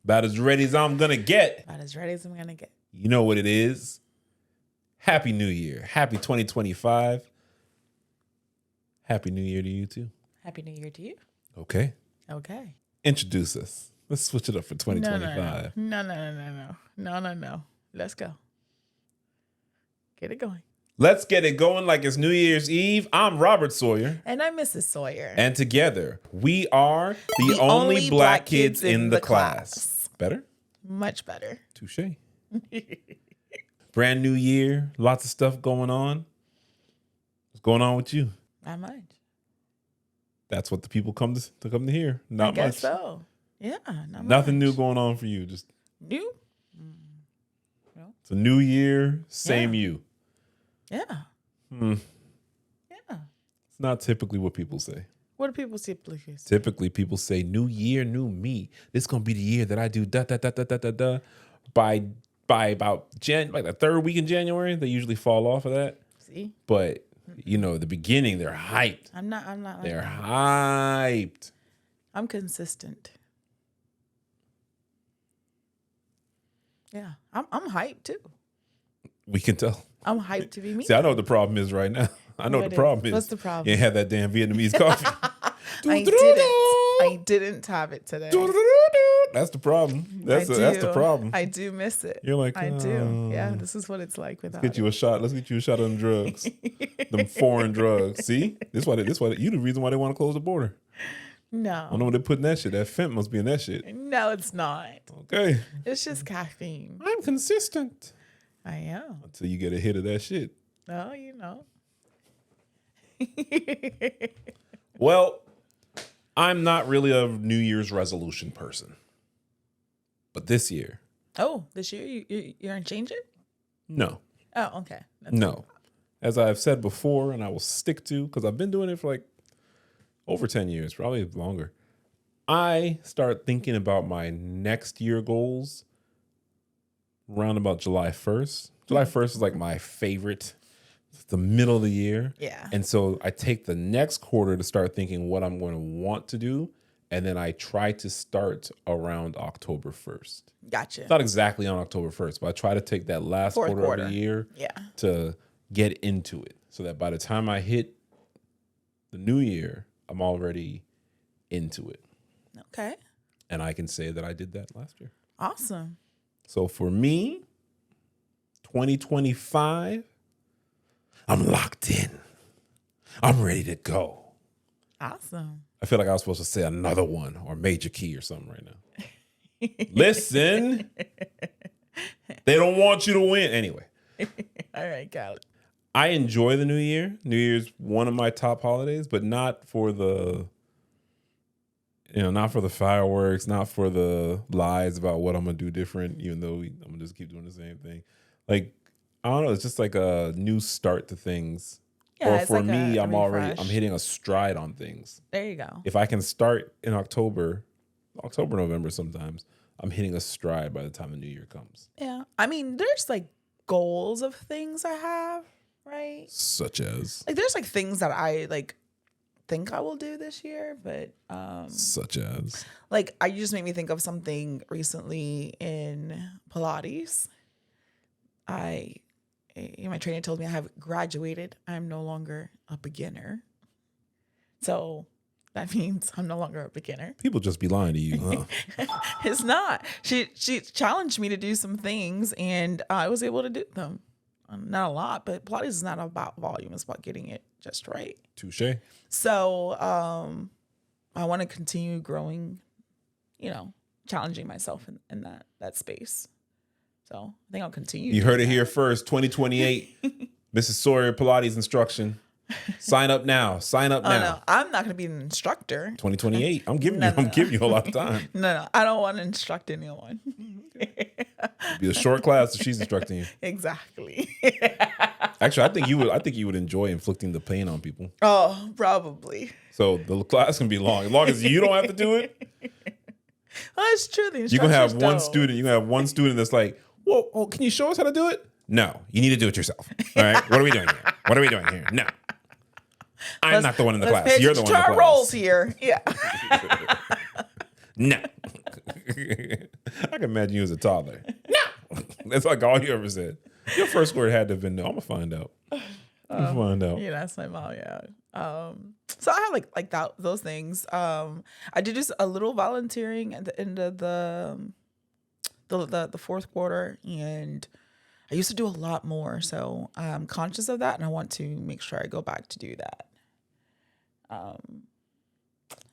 About as ready as I'm going to get. About as ready as I'm going to get. You know what it is. Happy New Year. Happy 2025. Happy New Year to you, too. Happy New Year to you. Okay. Okay. Introduce us. Let's switch it up for 2025. No. Let's go. Get it going. Let's get it going like it's New Year's Eve. I'm Robert Sawyer. And I'm Mrs. Sawyer. And together, we are the only black kids in the class. Better? Much better. Touche. Brand new year. Lots of stuff going on. What's going on with you? Not much. That's what the people come to hear. Not much. I guess so. Yeah, Nothing new going on for you. Just new? No. It's a new year, same you. Yeah. Yeah. It's not typically what people say. What do people typically say? Typically, people say, new year, new me. This is going to be the year that I do da-da-da-da-da-da-da. By about like the third week in January, they usually fall off of that. See? But, you know, the beginning, they're hyped. I'm not like they're that. Hyped. I'm consistent. Yeah. I'm hyped too. We can tell. I'm hyped to be me. See, I know what the problem is right now. I know what the problem is. What's the problem? You ain't had that damn Vietnamese coffee. I didn't have it today. That's the problem. That's the problem. I do miss it. You're like, I do. Yeah, this is what it's like without Let's get you a shot. Let's get you a shot of them drugs. Them foreign drugs. See? This why you the reason why they want to close the border. No. I don't know what they're putting that shit. That fent must be in that shit. No, it's not. Okay. It's just caffeine. I'm consistent. I am. Until you get a hit of that shit. Oh, you know. Well, I'm not really a New Year's resolution person. But this year. Oh, this year you're going to change it? No. Oh, okay. No. As I've said before, and I will stick to, because I've been doing it for like over 10 years, probably longer. I start thinking about my next year goals around about July 1st. July 1st is like my favorite. It's the middle of the year. Yeah. And so I take the next quarter to start thinking what I'm going to want to do. And then I try to start around October 1st. Gotcha. It's not exactly on October 1st, but I try to take that last quarter of the year to get into it. So that by the time I hit the new year, I'm already into it. Okay. And I can say that I did that last year. Awesome. So for me, 2025, I'm locked in. I'm ready to go. Awesome. I feel like I was supposed to say another one or major key or something right now. Listen, they don't want you to win. Anyway. All right, got it. I enjoy the New Year. New Year's one of my top holidays, but not for the, not for the fireworks, not for the lies about what I'm going to do different, even though I'm going to just keep doing the same thing. Like, I don't know. It's just like a new start to things. Yeah, or for like me, I'm hitting a stride on things. There you go. If I can start in October, November sometimes, I'm hitting a stride by the time the new year comes. Yeah. I mean, there's like goals of things I have, right? Such as? Like there's like things that I like think I will do this year, but such as? Like you just made me think of something recently in Pilates. My trainer told me I have graduated. I'm no longer a beginner. So that means I'm no longer a beginner. People just be lying to you, huh? It's not. She challenged me to do some things, and I was able to do them. Not a lot, but Pilates is not about volume. It's about getting it just right. Touche. So I want to continue growing, challenging myself in that space. So I think I'll continue. You heard it here first. 2028, Mrs. Sawyer Pilates instruction. Sign up now. Sign up now. No, I'm not going to be an instructor. 2028. I'm giving you a lot of time. No, I don't want to instruct anyone. It'll be a short class if she's instructing you. Exactly. Actually, I think you would enjoy inflicting the pain on people. Oh, probably. So the class can be long, as long as you don't have to do it. Well, it's true. You can have one student. You can have one student that's like, "Well, can you show us how to do it?" No, you need to do it yourself. All right, what are we doing here? What are we doing here? No, I'm not the one in the class. You're the one in the class. Roles here. Yeah. No. I can imagine you as a toddler. No. That's like all you ever said. Your first word had to have been no. I'm gonna find out. Yeah, that's my mom. Yeah. So I have like that those things. I did just a little volunteering at the end of the fourth quarter, and I used to do a lot more. So I'm conscious of that, and I want to make sure I go back to do that.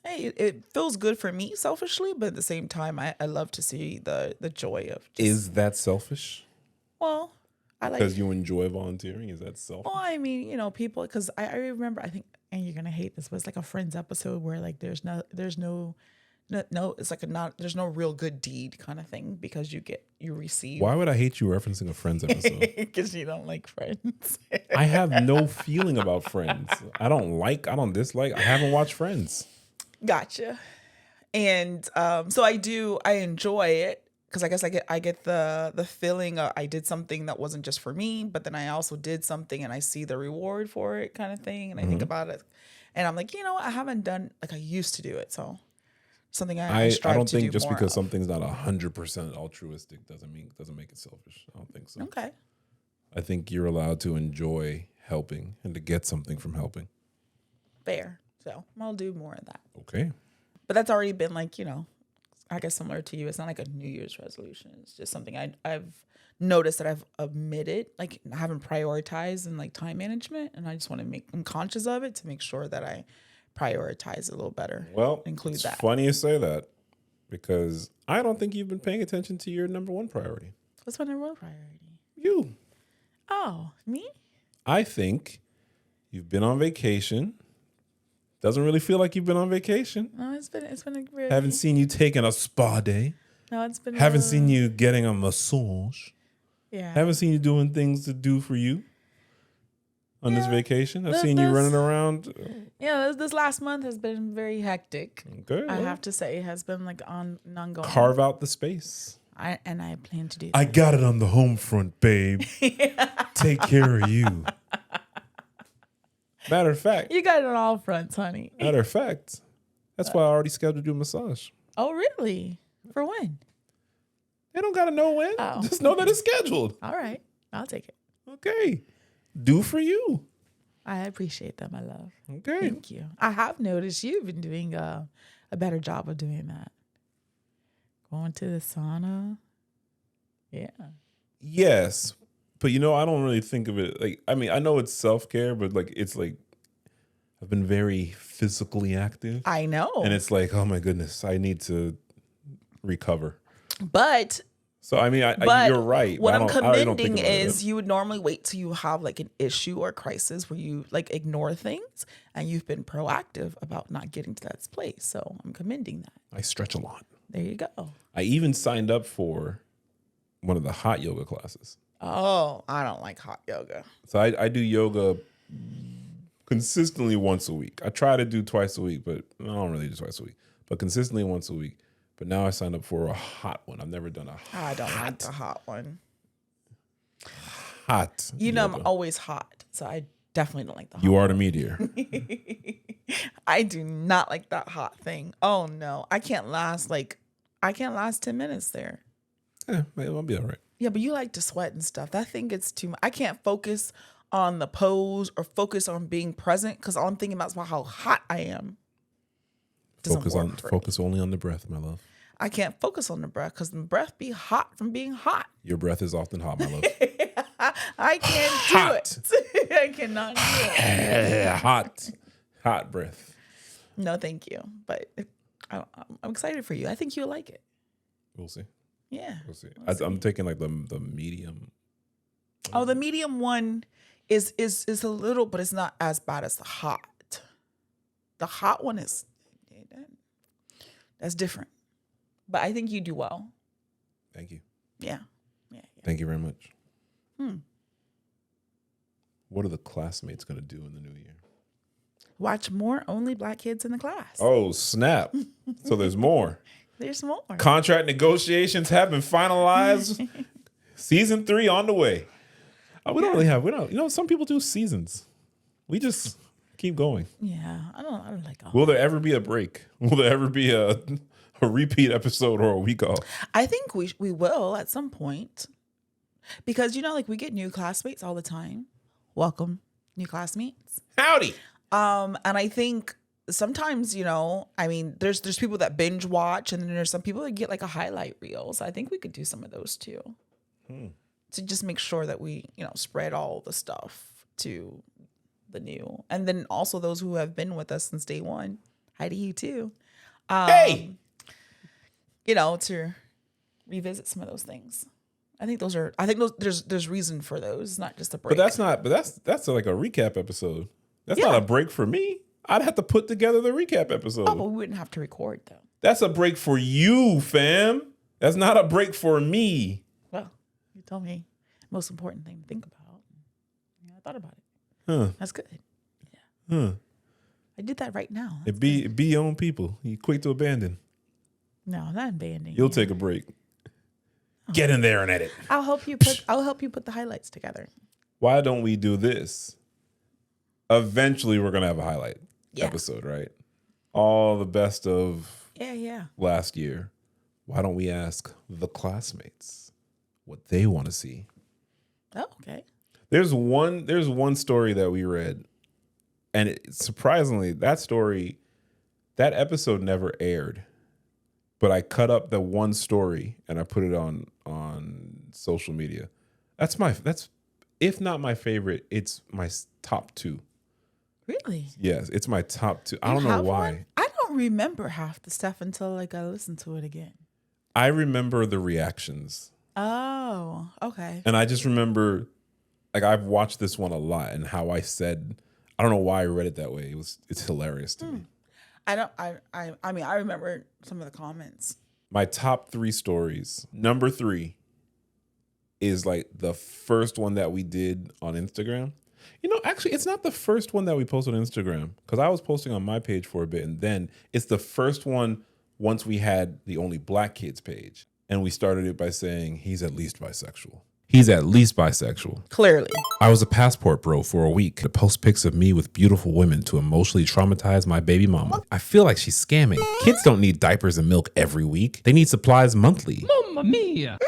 Hey, it feels good for me selfishly, but at the same time, I love to see the joy of. Is that selfish? Well, I like because you enjoy volunteering. Is that selfish? Well, I mean, people, because I remember, I think, and you're gonna hate this, but it's like a Friends episode where like there's no, it's like there's no real good deed kind of thing because you receive. Why would I hate you referencing a Friends episode? Because you don't like Friends. I have no feeling about Friends. I don't dislike. I haven't watched Friends. Gotcha. And so I enjoy it because I guess I get the feeling of I did something that wasn't just for me, but then I also did something and I see the reward for it kind of thing. And I think about it and I'm like, I haven't done like I used to do it. So something I don't think just because something's not 100% altruistic doesn't make it selfish. I don't think so. Okay. I think you're allowed to enjoy helping and to get something from helping. Fair. So I'll do more of that. Okay. But that's already been like, I guess similar to you. It's not like a New Year's resolution. It's just something I've noticed that I've omitted, like I haven't prioritized in like time management. And I just want to I'm conscious of it to make sure that I prioritize a little better. Well, include it's that. Funny you say that because I don't think you've been paying attention to your number one priority. What's my number one priority? You. Oh, me? I think you've been on vacation. Doesn't really feel like you've been on vacation. No, it's been a really... Haven't seen you taking a spa day. No, it's been... Haven't seen you getting a massage. Yeah. Haven't seen you doing things to do for you on this vacation. I've seen you running around. Yeah, this last month has been very hectic. Okay. I have to say it has been like ongoing. Carve out the space. I plan to do that. I got it on the home front, babe. Take care of you. Matter of fact. You got it on all fronts, honey. Matter of fact. That's why I already scheduled you a massage. Oh, really? For when? They don't got to know when. Oh. Just know that it's scheduled. All right. I'll take it. Okay. Do for you. I appreciate that, my love. Okay. Thank you. I have noticed you've been doing a better job of doing that. Going to the sauna. Yeah. Yes. But I don't really think of it like, I know it's self-care, but like, it's like, I've been very physically active. I know. And it's like, oh my goodness, I need to recover. But So, you're right. What I'm commending is you would normally wait till you have like an issue or crisis where you like ignore things, and you've been proactive about not getting to that place. So I'm commending that. I stretch a lot. There you go. I even signed up for one of the hot yoga classes. Oh, I don't like hot yoga. So I do yoga consistently once a week. I try to do twice a week, but I don't really do twice a week. But consistently once a week. But now I signed up for a hot one. I've never done a hot. I don't like the hot one. Hot. Yoga. I'm always hot, so I definitely don't like the hot You are the meteor. I do not like that hot thing. Oh no. I can't last 10 minutes there. I'll be all right. Yeah, but you like to sweat and stuff. That thing gets too much. I can't focus on the pose or focus on being present because all I'm thinking about is how hot I am. Focus only on the breath, my love. I can't focus on the breath because the breath be hot from being hot. Your breath is often hot, my love. I can't do it. I cannot do it. Hot breath. No, thank you. But I'm excited for you. I think you'll like it. We'll see. Yeah. We'll see. I'm taking like the medium. Oh, the medium one is a little, but it's not as bad as the hot. The hot one is, that's different. But I think you do well. Thank you. Yeah. Thank you very much. What are the classmates going to do in the new year? Watch more Only Black Kids in the Class. Oh, snap. So there's more. There's more. Contract negotiations have been finalized. Season 3 on the way. We don't, some people do seasons. We just keep going. Yeah, I don't like all Will there ever be a break? Will there ever be a a repeat episode or a week off? I think we will at some point, because like we get new classmates all the time. Welcome, new classmates. Howdy. And I think sometimes, I mean, there's people that binge watch, and then there's some people that get like a highlight reel. So I think we could do some of those too, to just make sure that we, spread all the stuff to the new, and then also those who have been with us since day one. Hi to you too. Hey, to revisit some of those things. I think those. There's reason for those. It's not just a break. But that's like a recap episode. That's not a break for me. I'd have to put together the recap episode. Oh, but we wouldn't have to record though. That's a break for you, fam. That's not a break for me. Well, you told me most important thing to think about. Yeah, I thought about it. Huh. That's good. Yeah. Huh. I did that right now. It be your own people. You quick to abandon. No, I'm not abandoning. You'll take a break. Get in there and edit. I'll help you put the highlights together. Why don't we do this? Eventually, we're gonna have a highlight episode, right? All the best of last year. Why don't we ask the classmates what they want to see? Oh, okay. There's one story that we read, and surprisingly, that episode never aired. But I cut up the one story and I put it on social media. That's if not my favorite, it's my top 2. Really? Yes, it's my top 2. I don't know why. One? I don't remember half the stuff until I listened to it again. I remember the reactions. Oh, okay. And I just remember, like, I've watched this one a lot, and how I said, I don't know why I read it that way. It's hilarious to me. I mean, I remember some of the comments. My top 3 stories. Number 3 is like the first one that we did on Instagram. Actually, it's not the first one that we posted on Instagram, because I was posting on my page for a bit, and then it's the first one once we had the Only Black Kids page. And we started it by saying, he's at least bisexual. He's at least bisexual. Clearly. I was a passport bro for a week to post pics of me with beautiful women to emotionally traumatize my baby mama. I feel like she's scamming. Kids don't need diapers and milk every week. They need supplies monthly. Mamma mia.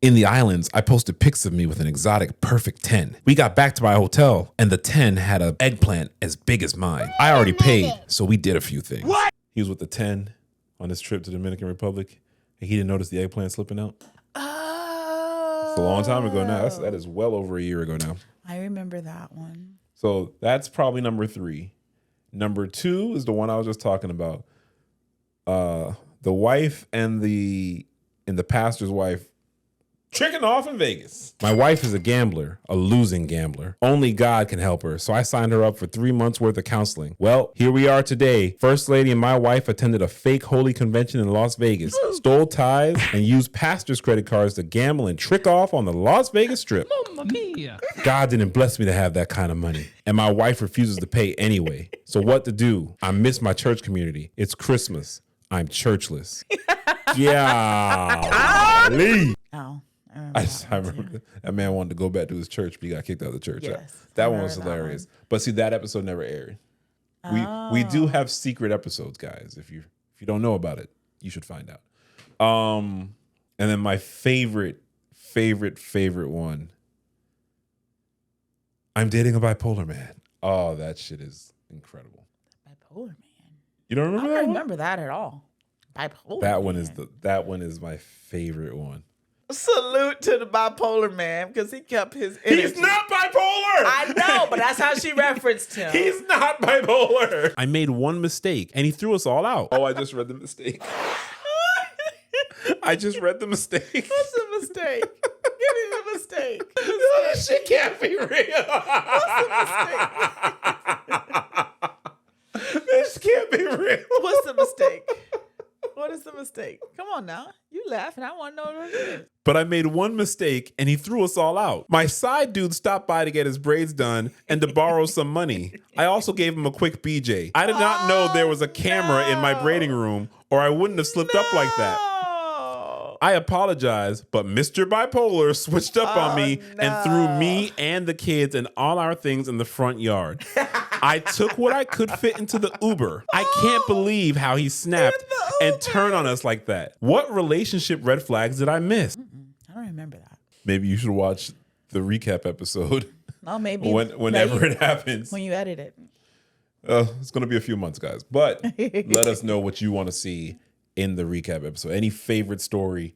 In the islands, I posted pics of me with an exotic perfect 10. We got back to my hotel, and the 10 had an eggplant as big as mine. I already paid, so we did a few things. What? He was with the 10 on his trip to the Dominican Republic, and he didn't notice the eggplant slipping out. It's a long time ago now. That is well over a year ago now. I remember that one. So that's probably number 3. Number 2 is the one I was just talking about. The wife and the pastor's wife tricking off in Vegas. My wife is a gambler, a losing gambler. Only God can help her, so I signed her up for 3 months worth of counseling. Well, here we are today. First Lady and my wife attended a fake holy convention in Las Vegas, stole tithes, and used pastors' credit cards to gamble and trick off on the Las Vegas Strip. Mamma mia. God didn't bless me to have that kind of money, and my wife refuses to pay anyway. So what to do? I miss my church community. It's Christmas. I'm churchless. Yeah. Oh. I remember that man wanted to go back to his church, but he got kicked out of the church. Yes, that one was hilarious. But see, that episode never aired. We do have secret episodes, guys. If you don't know about it, you should find out. And then my favorite one. I'm dating a bipolar man. Oh, that shit is incredible. Bipolar man. You don't remember I that don't one? remember that at all. Bipolar. That one is my favorite one. Salute to the bipolar man, because he kept his energy. He's not bipolar! I know, but that's how she referenced him. He's not bipolar! I made one mistake, and he threw us all out. Oh, I just read the mistake. I just read the mistake. What's the mistake? Give me the mistake. No, this shit can't be real. What's the mistake? This can't be real. What's the mistake? What is the mistake? Come on now. You laugh and I want to know what it is. But I made one mistake and he threw us all out. My side dude stopped by to get his braids done and to borrow some money. I also gave him a quick BJ. I did not know there was a camera in my braiding room, or I wouldn't have slipped up like that. I apologize, but Mr. Bipolar switched up on me and threw me and the kids and all our things in the front yard. I took what I could fit into the Uber. I can't believe how he snapped and turned on us like that. What relationship red flags did I miss? I don't remember that. Maybe you should watch the recap episode. Oh, maybe whenever it happens. When you edit it. It's going to be a few months, guys. But let us know what you want to see in the recap episode. Any favorite story?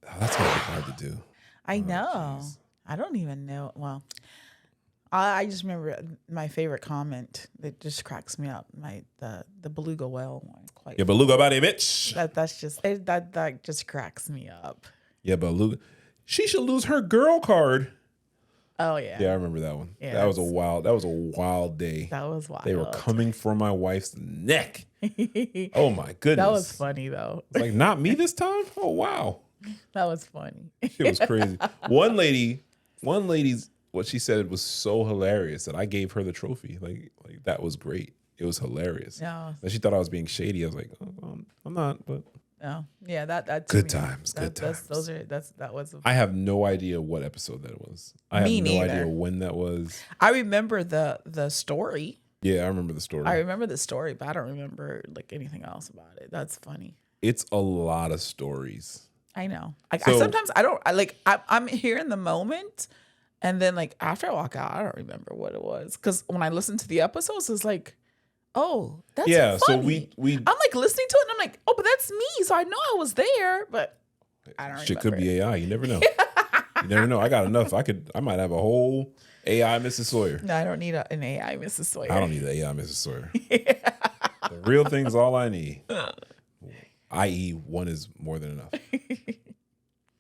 Oh, that's going to be hard to do. I know. Geez. I don't even know. Well, I just remember my favorite comment that just cracks me up. The beluga whale one. Yeah, beluga body, bitch. That just cracks me up. Yeah, beluga. She should lose her girl card. Oh yeah. Yeah, I remember that one. Yeah, that was a wild day. That was wild. They were coming for my wife's neck. Oh my goodness. That was funny though. It's like, not me this time? Oh wow. That was funny. It was crazy. One lady's what she said was so hilarious that I gave her the trophy. Like that was great. It was hilarious. Yeah. And she thought I was being shady. I was like, oh, I'm not, but no. Yeah, that good times. Good times. That was I have no idea what episode that was. I have no idea when that was. I remember the story. Yeah, I remember the story. I remember the story, but I don't remember like anything else about it. That's funny. It's a lot of stories. I know. I'm here in the moment, and then like after I walk out, I don't remember what it was, because when I listen to the episodes, it's like, oh, that's funny. So we I'm like listening to it, and I'm like, oh, but that's me, so I know I was there, but I don't. Shit could be AI. You never know. You never know. I got enough. I might have a whole AI Mrs. Sawyer. No, I don't need an AI Mrs. Sawyer. I don't need an AI Mrs. Sawyer. The real thing's all I need. I.e., one is more than enough.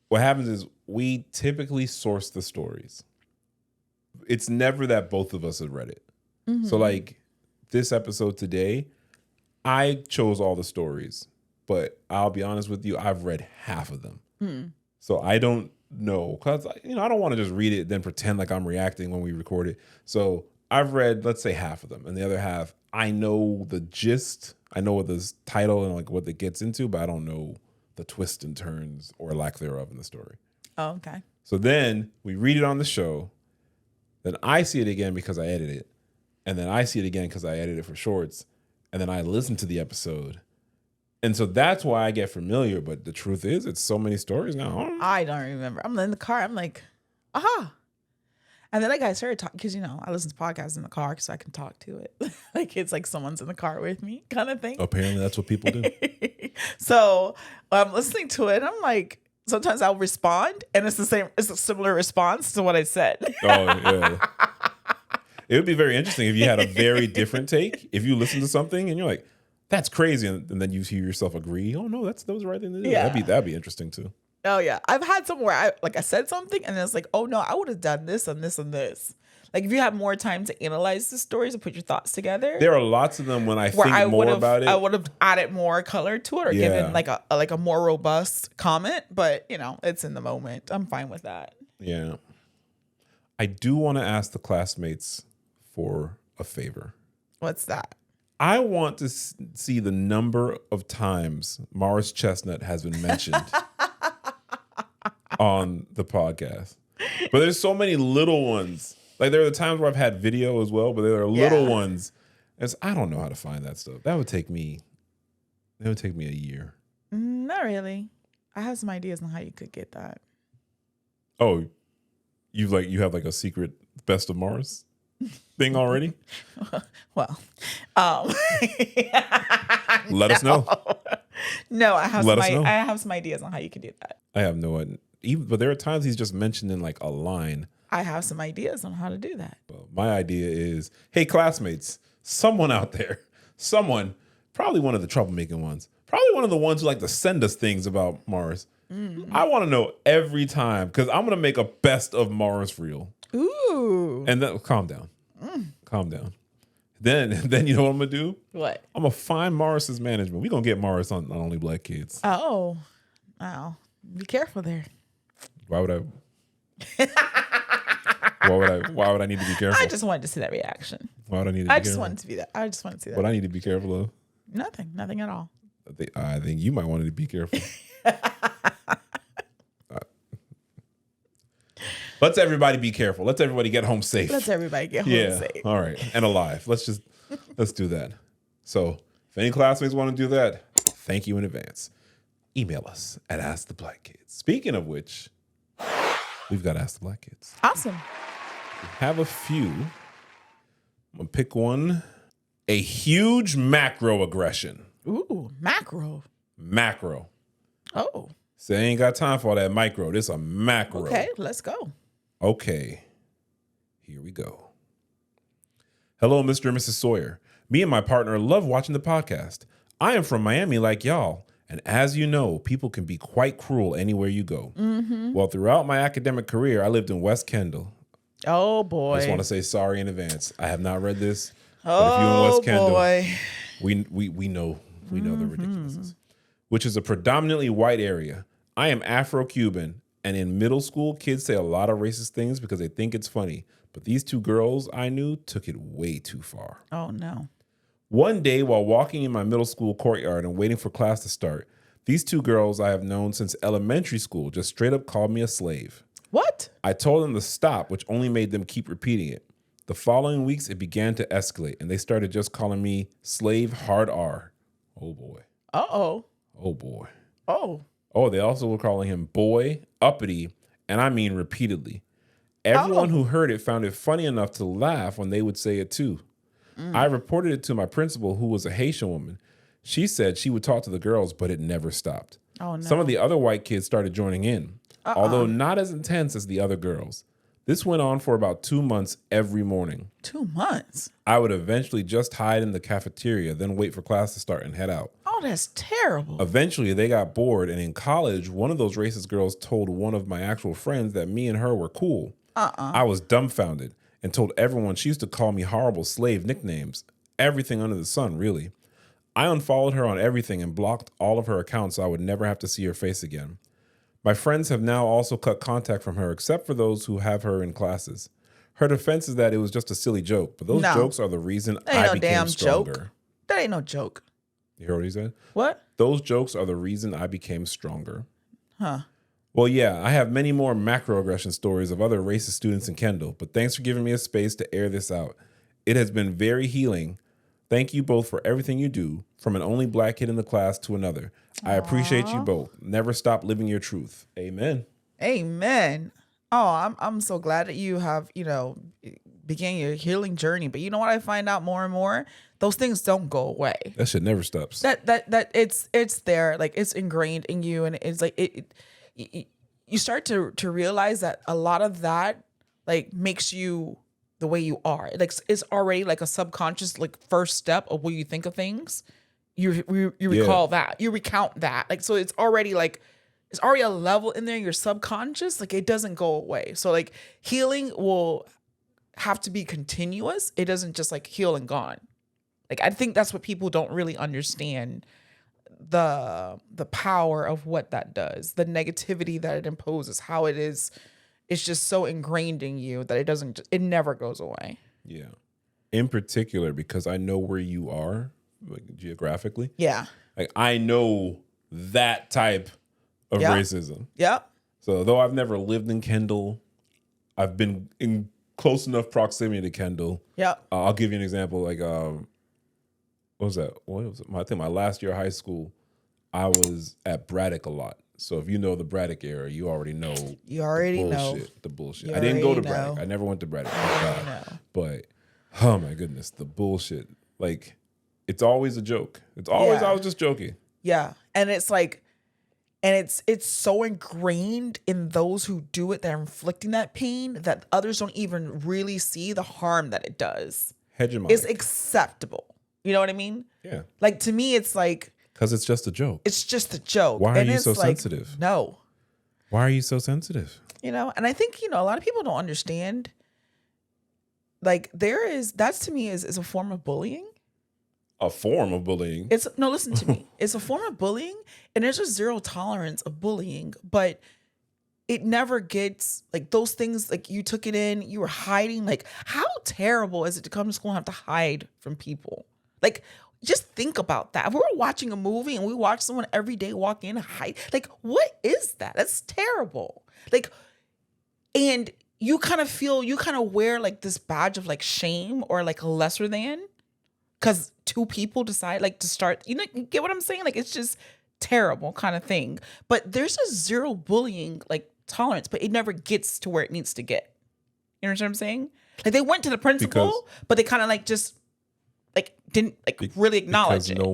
What happens is we typically source the stories. It's never that both of us have read it. Mm-hmm. So like this episode today, I chose all the stories, but I'll be honest with you, I've read half of them. Mm. So I don't know, because I don't want to just read it then pretend like I'm reacting when we record it. So I've read, let's say, half of them, and the other half, I know the gist. I know what this title and like what it gets into, but I don't know the twists and turns or lack thereof in the story. Oh, okay. So then we read it on the show. Then I see it again because I edit it. And then I see it again because I edit it for shorts. And then I listen to the episode. And so that's why I get familiar. But the truth is, it's so many stories now. I don't remember. I'm in the car. I'm like, aha. And then I started talking, because, I listen to podcasts in the car so I can talk to it. Like it's like someone's in the car with me kind of thing. Apparently that's what people do. So I'm listening to it. I'm like, sometimes I'll respond and it's a similar response to what I said. Oh, yeah. It would be very interesting if you had a very different take. If you listen to something and you're like, that's crazy. And then you hear yourself agree. Oh, no, that was the right thing to do. Yeah. That'd be interesting too. Oh, yeah. I've had some where I said something and it's like, oh, no, I would have done this and this and this. Like if you have more time to analyze the stories and put your thoughts together. There are lots of them when I think more about it. I would have added more color to it or given like a more robust comment. But, it's in the moment. I'm fine with that. Yeah. I do want to ask the classmates for a favor. What's that? I want to see the number of times Morris Chestnut has been mentioned on the podcast. But there's so many little ones. Like there are the times where I've had video as well, but there are little ones. I don't know how to find that stuff. That would take me a year. Not really. I have some ideas on how you could get that. Oh, you have like a secret best of Morris thing already? Well, let us know. No, I have some ideas on how you could do that. I have no idea. But there are times he's just mentioned in like a line. I have some ideas on how to do that. Well, my idea is, hey, classmates, someone out there, probably one of the troublemaking ones, probably one of the ones who like to send us things about Morris. Mm-hmm. I want to know every time, because I'm going to make a best of Morris reel. Ooh. And then calm down. Calm down. Then you know what I'm going to do? What? I'm going to find Morris's management. We're going to get Morris on Only Black Kids. Oh. Wow. Be careful there. Why would I? Why would I need to be careful? I just wanted to see that reaction. Why would I need to be careful? I just wanted to see that. What I need to be careful of? Nothing at all. I think you might want to be careful. Let's everybody be careful. Let's everybody get home safe. Let's everybody get home safe. All right. And alive. Let's do that. So if any classmates want to do that, thank you in advance. Email us at asktheblackkids. Speaking of which, we've got Ask the Black Kids. Awesome. We have a few. I'm going to pick one. A huge macro-aggression. Ooh, macro. Macro. Oh. So I ain't got time for all that micro. This is a macro. Okay, let's go. Okay. Here we go. Hello, Mr. and Mrs. Sawyer. Me and my partner love watching the podcast. I am from Miami like y'all. And as you know, people can be quite cruel anywhere you go. Mm-hmm. Well, throughout my academic career, I lived in West Kendall. Oh, boy. I just want to say sorry in advance. I have not read this. But if you're in West Kendall, boy. we know the ridiculousness. Which is a predominantly white area. I am Afro-Cuban, and in middle school, kids say a lot of racist things because they think it's funny. But these two girls I knew took it way too far. Oh, no. One day, while walking in my middle school courtyard and waiting for class to start, these two girls I have known since elementary school just straight up called me a slave. What? I told them to stop, which only made them keep repeating it. The following weeks, it began to escalate, and they started just calling me Slave Hard R. Oh, boy. Uh-oh. Oh, boy. Oh. Oh, they also were calling him boy, uppity, and I mean repeatedly. Everyone who heard it found it funny enough to laugh when they would say it too. I reported it to my principal, who was a Haitian woman. She said she would talk to the girls, but it never stopped. Oh, no. Some of the other white kids started joining in, although not as intense as the other girls. This went on for about 2 months every morning. 2 months? I would eventually just hide in the cafeteria, then wait for class to start and head out. Oh, that's terrible. Eventually, they got bored, and in college, one of those racist girls told one of my actual friends that me and her were cool. I was dumbfounded and told everyone she used to call me horrible slave nicknames. Everything under the sun, really. I unfollowed her on everything and blocked all of her accounts so I would never have to see her face again. My friends have now also cut contact from her, except for those who have her in classes. Her defense is that it was just a silly joke, but those jokes are the reason I became stronger. Joke. That ain't no joke. You heard what he said? What? Those jokes are the reason I became stronger. Huh. Well, yeah, I have many more macro-aggression stories of other racist students in Kendall, but thanks for giving me a space to air this out. It has been very healing. Thank you both for everything you do, from an only black kid in the class to another. I appreciate you both. Never stop living your truth. Amen. Amen. Oh, I'm so glad that you have, began your healing journey. But you know what I find out more and more? Those things don't go away. That shit never stops. That it's there, like it's ingrained in you, and it's like you start to realize that a lot of that like makes you the way you are. Like it's already like a subconscious like first step of what you think of things. You recall that, you recount that, like so it's already a level in there in your subconscious. Like it doesn't go away. So like healing will have to be continuous. It doesn't just like heal and gone. Like I think that's what people don't really understand. The power of what that does, the negativity that it imposes, how it is, it's just so ingrained in you that it never goes away. Yeah. In particular, because I know where you are, like geographically. Yeah. Like I know that type of racism. Yep. So though I've never lived in Kendall, I've been in close enough proximity to Kendall. Yep. I'll give you an example. Like, what was that? I think my last year of high school, I was at Braddock a lot. So if you know the Braddock area, you already know. You already know the bullshit. You I didn't go to already Braddock. know. I never went to Braddock. But oh my goodness, the bullshit. Like it's always a joke. It's always I was just joking. Yeah, and it's like, and it's so ingrained in those who do it, they're inflicting that pain that others don't even really see the harm that it does. Hegemonic. It's acceptable. You know what I mean? Yeah. Like to me, it's like. Because it's just a joke. It's just a joke. Why are you so sensitive? No. Why are you so sensitive? And I think, a lot of people don't understand. Like that's to me is a form of bullying. A form of bullying? Listen to me. It's a form of bullying, and there's just zero tolerance of bullying, but it never gets like those things, like you took it in, you were hiding. Like how terrible is it to come to school and have to hide from people? Like, just think about that. If we were watching a movie and we watch someone every day walk in and hide, like, what is that? That's terrible. Like, and you kind of wear like this badge of like shame or like lesser than, because two people decide like to start, you get what I'm saying? Like, it's just terrible kind of thing. But there's a zero bullying like tolerance, but it never gets to where it needs to get. You know what I'm saying? Like, they went to the principal, but they kind of like just like didn't like really acknowledge it. No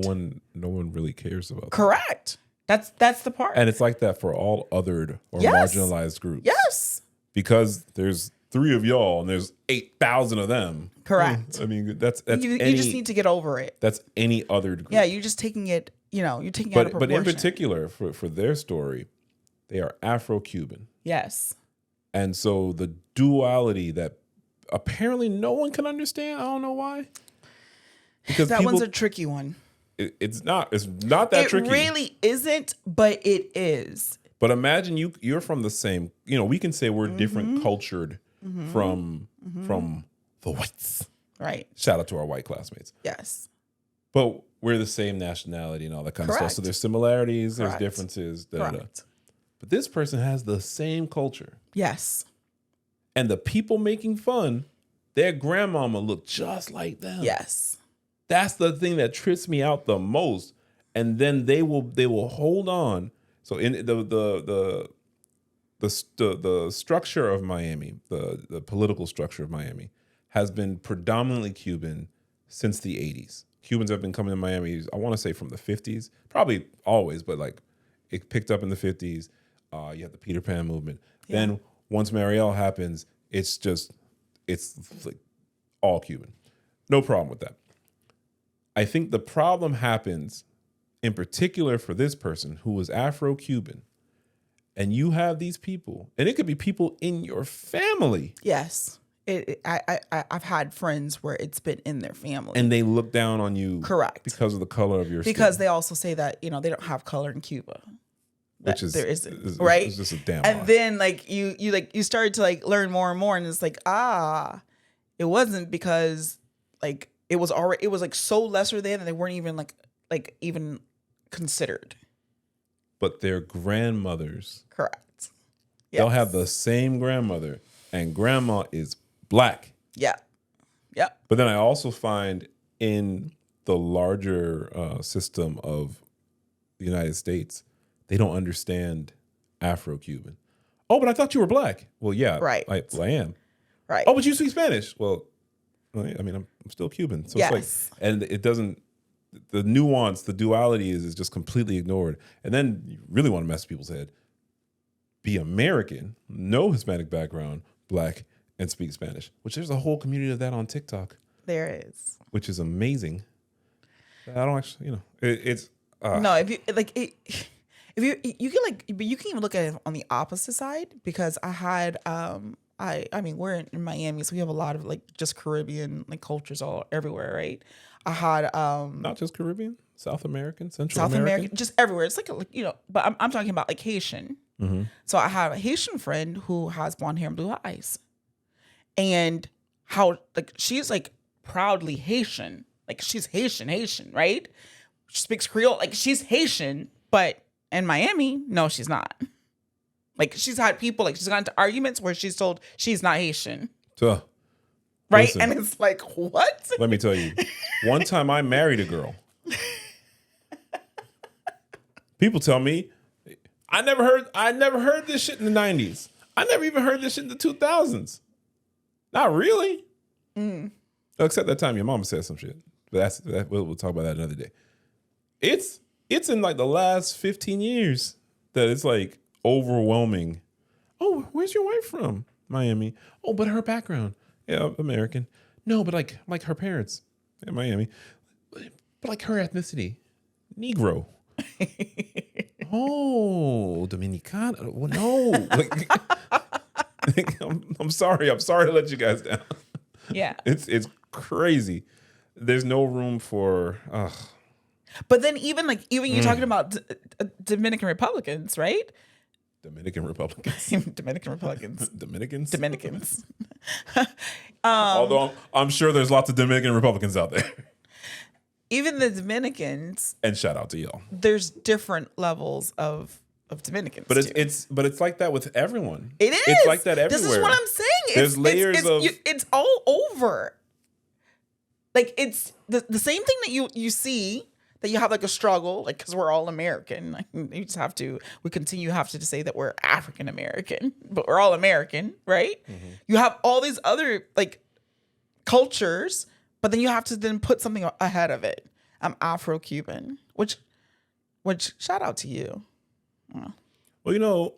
one really cares about that. Correct. That's the part. And it's like that for all othered or marginalized groups. Yes. Because there's 3 of y'all and there's 8,000 of them. Correct. I mean, that's you just need to get over it. That's any othered group. Yeah, you're just taking it, you're taking it out of proportion. But in particular, for their story, they are Afro-Cuban. Yes. And so the duality that apparently no one can understand, I don't know why. Because that one's a tricky one. It's not that tricky. It really isn't, but it is. But imagine you're from the same, we can say we're different cultured from the whites. Right. Shout out to our white classmates. Yes. But we're the same nationality and all that kind of stuff. So there's similarities, there's differences. Correct. But this person has the same culture. Yes. And the people making fun, their grandmama looked just like them. Yes. That's the thing that trips me out the most. And then they will hold on. So in the structure of Miami, the political structure of Miami has been predominantly Cuban since the 80s. Cubans have been coming to Miami, I want to say from the 50s, probably always, but like it picked up in the 50s. You have the Peter Pan movement. Yeah. Then once Mariel happens, it's like all Cuban. No problem with that. I think the problem happens in particular for this person who was Afro-Cuban, and you have these people, and it could be people in your family. Yes. I've had friends where it's been in their family. And they look down on you. Correct. Because of the color of your skin. Because they also say that, they don't have color in Cuba. Which is, there isn't, right? It's just a damn And lie. then like you started to like learn more and more, and it's like, it wasn't because like it was like so lesser than that they weren't even like even considered. But their grandmothers. Correct. Yes. They'll have the same grandmother, and grandma is Black. Yeah. Yeah. But then I also find in the larger system of the United States, they don't understand Afro-Cuban. Oh, but I thought you were Black. Well, yeah. Right. I am. Right. Oh, but you speak Spanish. Well, I mean, I'm still Cuban. So yes. It's like, and it doesn't, the nuance, the duality is just completely ignored. And then you really want to mess with people's head. Be American, no Hispanic background, Black, and speak Spanish, which there's a whole community of that on TikTok. There is. Which is amazing. I don't actually, it's. No, if you like it. If you can like, but you can even look at it on the opposite side, because I had I mean we're in Miami, so we have a lot of like just Caribbean like cultures all everywhere, right? I had not just Caribbean, South American, South American, just everywhere. It's like but I'm talking about like Haitian. Mm-hmm. So I have a Haitian friend who has blonde hair and blue eyes, and how like she's like proudly Haitian, like she's Haitian, right? She speaks Creole, like she's Haitian, but in Miami, no, she's not. Like she's had people, like she's gotten into arguments where she's told she's not Haitian. So, right? Listen, and it's like, what? Let me tell you. One time I married a girl. People tell me, I never heard this shit in the 90s. I never even heard this shit in the 2000s. Not really. Except that time your mama said some shit. But we'll talk about that another day. It's in like the last 15 years that it's like overwhelming. Oh, where's your wife from? Miami. Oh, but her background. Yeah, American. No, but like her parents in Miami. But like her ethnicity. Negro. Oh, Dominicana. Well, no. I'm sorry. I'm sorry to let you guys down. Yeah. It's crazy. There's no room for But then even you're talking about Dominican Republicans, right? Dominican Republicans. Dominicans. Although I'm sure there's lots of Dominican Republicans out there. Even the Dominicans. And shout out to y'all. There's different levels of of Dominicans. But too. it's like that with everyone. It is. It's like that everywhere. This is what I'm saying. There's layers of. It's all over. Like it's the same thing that you see, that you have like a struggle, like because we're all American. Like, you just have to. We have to say that we're African American, but we're all American, right? Mm-hmm. You have all these other like cultures, but then you have to then put something ahead of it. I'm Afro-Cuban, which shout out to you. Well,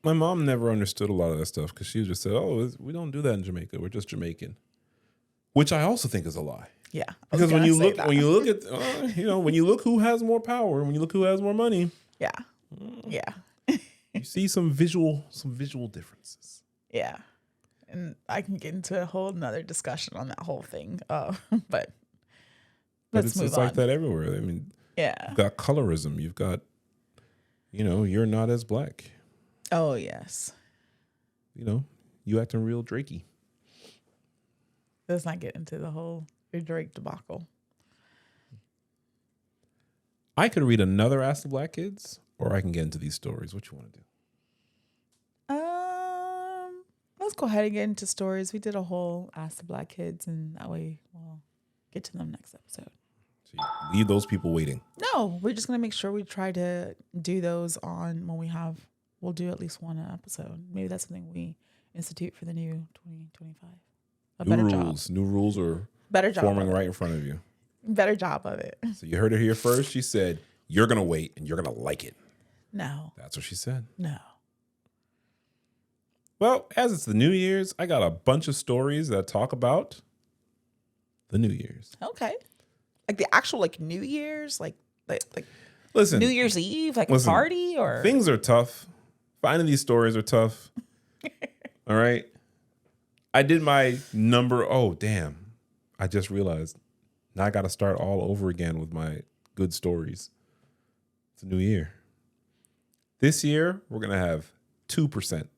my mom never understood a lot of that stuff because she just said, "Oh, we don't do that in Jamaica. We're just Jamaican," which I also think is a lie. Yeah, because when you look at when you look who has more power, when you look who has more money, yeah, you see some visual differences. Yeah, and I can get into a whole nother discussion on that whole thing. But let's move on. It's like that everywhere. I mean, yeah, you've got colorism. You've got, you're not as black. Oh yes. You acting real Drakey. Let's not get into the whole Drake debacle. I could read another Ask the Black Kids, or I can get into these stories. What you want to do? Let's go ahead and get into stories. We did a whole Ask the Black Kids, and that way we'll get to them next episode. So you leave those people waiting. No, we're just gonna make sure we try to do those on when we'll do at least one episode. Maybe that's something we institute for the new 2025. New rules are better job forming right in front of you. Better job of it. So you heard it here first. She said, "You're gonna wait and you're gonna like it." No. That's what she said. No. Well, as it's the New Year's, I got a bunch of stories that talk about the New Year's. Okay. Like the actual New Year's, like listen, New Year's Eve, a party, or things are tough. Finding these stories are tough. All right. I did my number. Oh, damn. I just realized now I got to start all over again with my good stories. It's a new year. This year, we're going to have 2%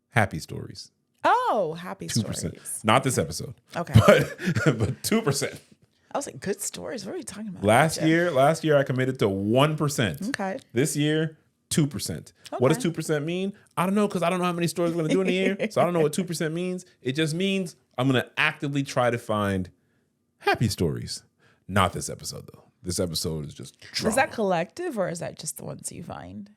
happy stories. Oh, happy 2%. Stories. Not this episode. Okay. But 2%. I was like, good stories. What are you talking about? Last year, I committed to 1%. Okay. This year, 2%. Okay. What does 2% mean? I don't know, because I don't know how many stories we're going to do in a year. So I don't know what 2% means. It just means I'm going to actively try to find happy stories. Not this episode, though. This episode is just drama. Is that collective, or is that just the ones you find?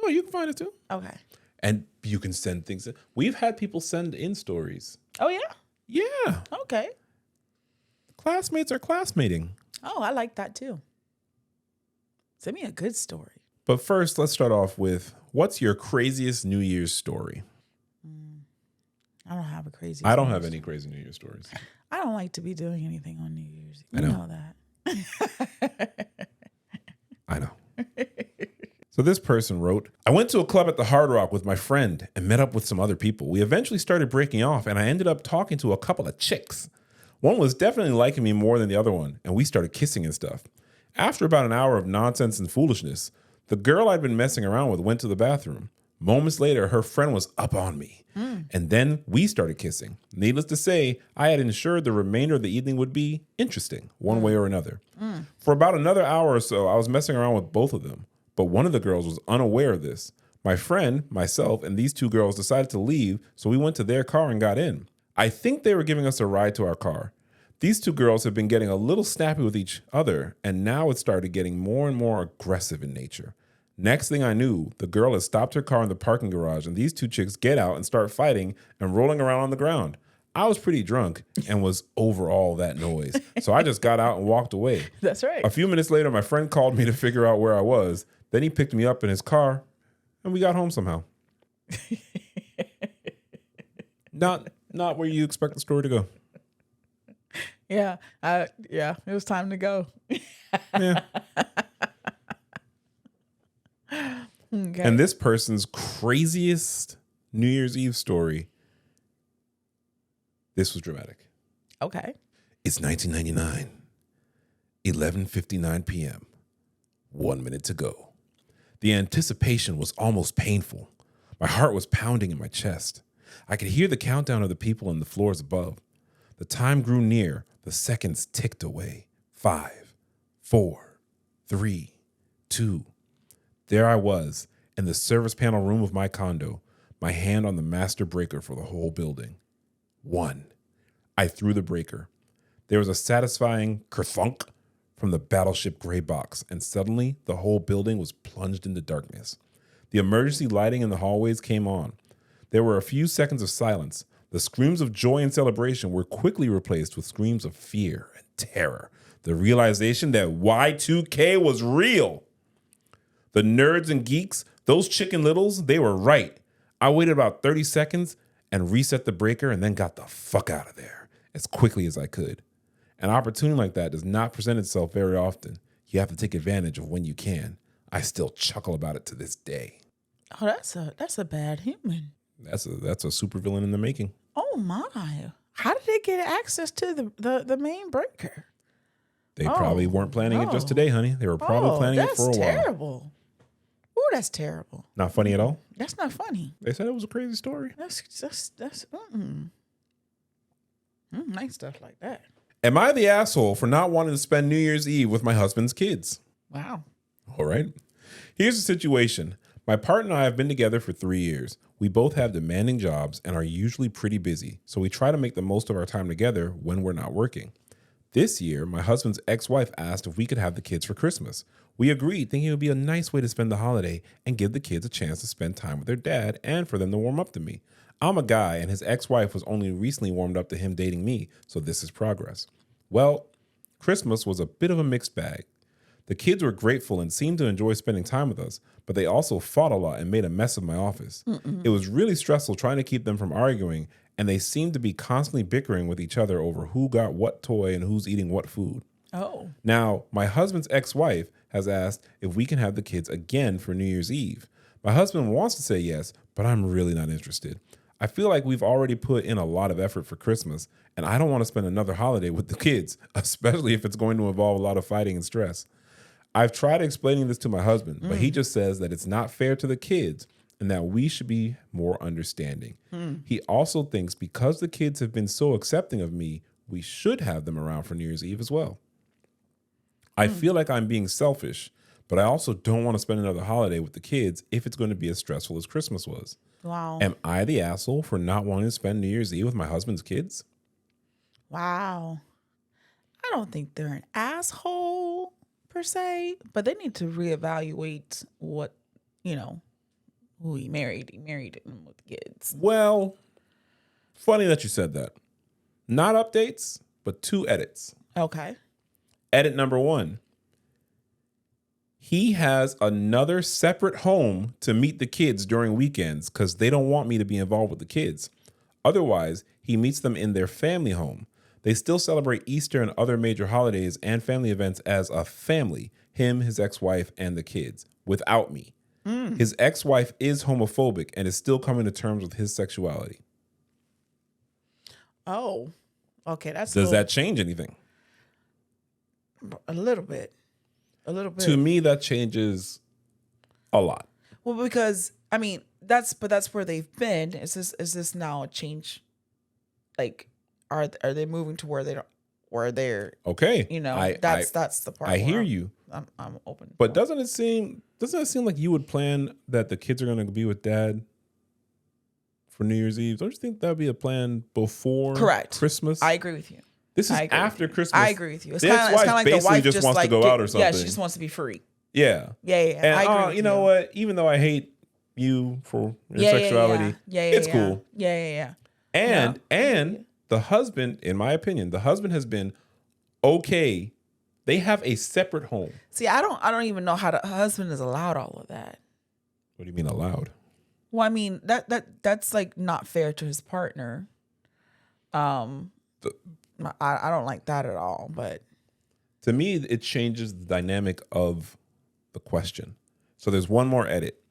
No, you can find it too. Okay. And you can send things in. We've had people send in stories. Oh, yeah? Yeah. Okay. Classmates are classmating. Oh, I like that too. Send me a good story. But first, let's start off with, what's your craziest New Year's story? I don't have a crazy I don't have any crazy New Year's stories. I don't like to be doing anything on New Year's. You know that. I know. So this person wrote, I went to a club at the Hard Rock with my friend and met up with some other people. We eventually started breaking off, and I ended up talking to a couple of chicks. One was definitely liking me more than the other one, and we started kissing and stuff. After about an hour of nonsense and foolishness, the girl I'd been messing around with went to the bathroom. Moments later, her friend was up on me, and then we started kissing. Needless to say, I had ensured the remainder of the evening would be interesting, one way or another. For about another hour or so, I was messing around with both of them, but one of the girls was unaware of this. My friend, myself, and these two girls decided to leave, so we went to their car and got in. I think they were giving us a ride to our car. These two girls have been getting a little snappy with each other, and now it started getting more and more aggressive in nature. Next thing I knew, the girl had stopped her car in the parking garage, and these two chicks get out and start fighting and rolling around on the ground. I was pretty drunk and was over all that noise, so I just got out and walked away. That's right. A few minutes later, my friend called me to figure out where I was. Then he picked me up in his car, and we got home somehow. Not where you expect the story to go. Yeah, it was time to go. Yeah. Okay. And this person's craziest New Year's Eve story, this was dramatic. Okay. It's 1999, 11:59 p.m., 1 minute to go. The anticipation was almost painful. My heart was pounding in my chest. I could hear the countdown of the people on the floors above. The time grew near. The seconds ticked away. 5, 4, 3, 2. There I was, in the service panel room of my condo, my hand on the master breaker for the whole building. 1. I threw the breaker. There was a satisfying kerthunk from the battleship gray box, and suddenly the whole building was plunged into darkness. The emergency lighting in the hallways came on. There were a few seconds of silence. The screams of joy and celebration were quickly replaced with screams of fear and terror. The realization that Y2K was real. The nerds and geeks, those chicken littles, they were right. I waited about 30 seconds and reset the breaker and then got the fuck out of there as quickly as I could. An opportunity like that does not present itself very often. You have to take advantage of when you can. I still chuckle about it to this day. Oh, that's a bad human. That's a supervillain in the making. Oh my! How did they get access to the main breaker? They probably weren't planning it just today, honey. They were probably planning it for a while. That's terrible. Oh, that's terrible. Not funny at all? That's not funny. They said it was a crazy story. That's nice stuff like that. Am I the asshole for not wanting to spend New Year's Eve with my husband's kids? Wow. All right. Here's the situation. My partner and I have been together for 3 years. We both have demanding jobs and are usually pretty busy, so we try to make the most of our time together when we're not working. This year, my husband's ex-wife asked if we could have the kids for Christmas. We agreed, thinking it would be a nice way to spend the holiday and give the kids a chance to spend time with their dad and for them to warm up to me. I'm a guy, and his ex-wife was only recently warmed up to him dating me, so this is progress. Well, Christmas was a bit of a mixed bag. The kids were grateful and seemed to enjoy spending time with us, but they also fought a lot and made a mess of my office. It was really stressful trying to keep them from arguing, and they seemed to be constantly bickering with each other over who got what toy and who's eating what food. Oh. Now, my husband's ex-wife has asked if we can have the kids again for New Year's Eve. My husband wants to say yes, but I'm really not interested. I feel like we've already put in a lot of effort for Christmas, and I don't want to spend another holiday with the kids, especially if it's going to involve a lot of fighting and stress. I've tried explaining this to my husband, but he just says that it's not fair to the kids and that we should be more understanding. He also thinks because the kids have been so accepting of me, we should have them around for New Year's Eve as well. I feel like I'm being selfish, but I also don't want to spend another holiday with the kids if it's going to be as stressful as Christmas was. Wow. Am I the asshole for not wanting to spend New Year's Eve with my husband's kids? Wow. I don't think they're an asshole per se, but they need to reevaluate what, who he married. He married him with kids. Well, funny that you said that. Not updates, but 2 edits. Okay. Edit number 1. He has another separate home to meet the kids during weekends because they don't want me to be involved with the kids. Otherwise, he meets them in their family home. They still celebrate Easter and other major holidays and family events as a family, him, his ex-wife, and the kids, without me. His ex-wife is homophobic and is still coming to terms with his sexuality. Oh, okay. Does that change anything? A little bit. A little bit. To me, that changes a lot. Well, because that's where they've been. Is this now a change? Like, are they moving to where they're okay? That's the part. I hear you. I'm open. But doesn't it seem like you would plan that the kids are going to be with dad for New Year's Eve? Don't you think that would be a plan before Christmas? I agree with you. This is after Christmas. I agree with you. It's kind of like the wife just wants to go out or something. Yeah, she just wants to be free. Yeah. Yeah. And I agree with you know what? Even though I hate you for your sexuality, it's cool. Yeah. And the husband, in my opinion, the husband has been okay. They have a separate home. See, I don't even know how the husband is allowed all of that. What do you mean allowed? Well, I mean that's like not fair to his partner. I don't like that at all, but to me, it changes the dynamic of the question. So there's one more edit.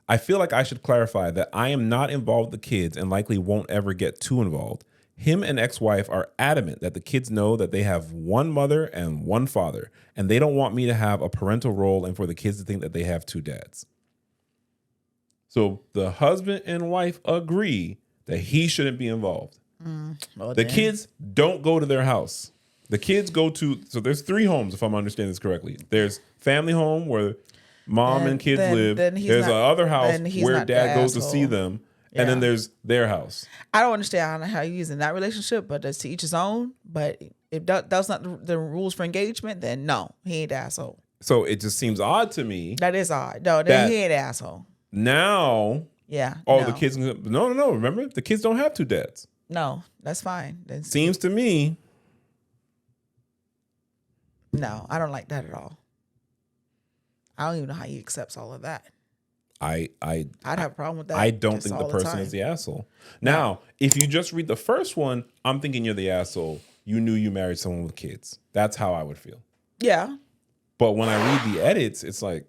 I feel like I should clarify that I am not involved with the kids and likely won't ever get too involved. Him and ex-wife are adamant that the kids know that they have one mother and one father, and they don't want me to have a parental role and for the kids to think that they have 2 dads. So the husband and wife agree that he shouldn't be involved. The kids don't go to their house. The kids go to, so there's 3 homes, if I'm understanding this correctly. There's family home where Mom and kids live. There's another house where dad goes to see them. And then there's their house. I don't understand how he's in that relationship, but that's to each his own. But if that's not the rules for engagement, then no, he ain't the asshole. So it just seems odd to me. That is odd. No, then he ain't the asshole. Now, the kids. No. Remember, the kids don't have two dads. No, that's fine. Seems to me. No, I don't like that at all. I don't even know how he accepts all of that. I'd have a problem with that. I don't think the person is the asshole. Now, if you just read the first one, I'm thinking you're the asshole. You knew you married someone with kids. That's how I would feel. Yeah. But when I read the edits, it's like,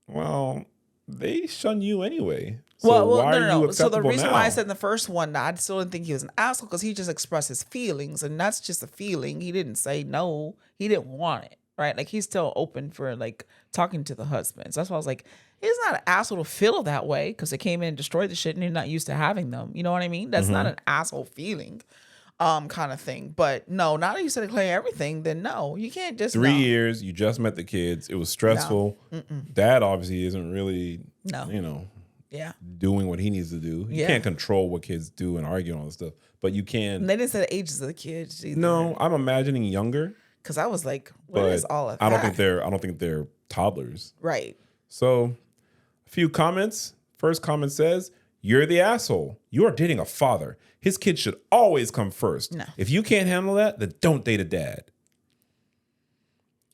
well, they shun you anyway. So why are you acceptable So the reason now? why I said in the first one that I still didn't think he was an asshole because he just expressed his feelings, and that's just a feeling. He didn't say no. He didn't want it, right? Like he's still open for like talking to the husbands. That's why I was like, he's not an asshole to feel that way because they came in and destroyed the shit and you're not used to having them. You know what I mean? That's not an asshole feeling. Kind of thing. But no, now that you said declare everything, then no, you can't just 3 years, you just met the kids. It was stressful. Dad obviously isn't really, doing what he needs to do. You can't control what kids do and argue and all this stuff, but you can. And they didn't say the ages of the kids either. No, I'm imagining younger. Because I was like, what is all of that? I don't think they're toddlers. Right. So, a few comments. First comment says, "You're the asshole. You are dating a father. His kids should always come first. No. If you can't handle that, then don't date a dad."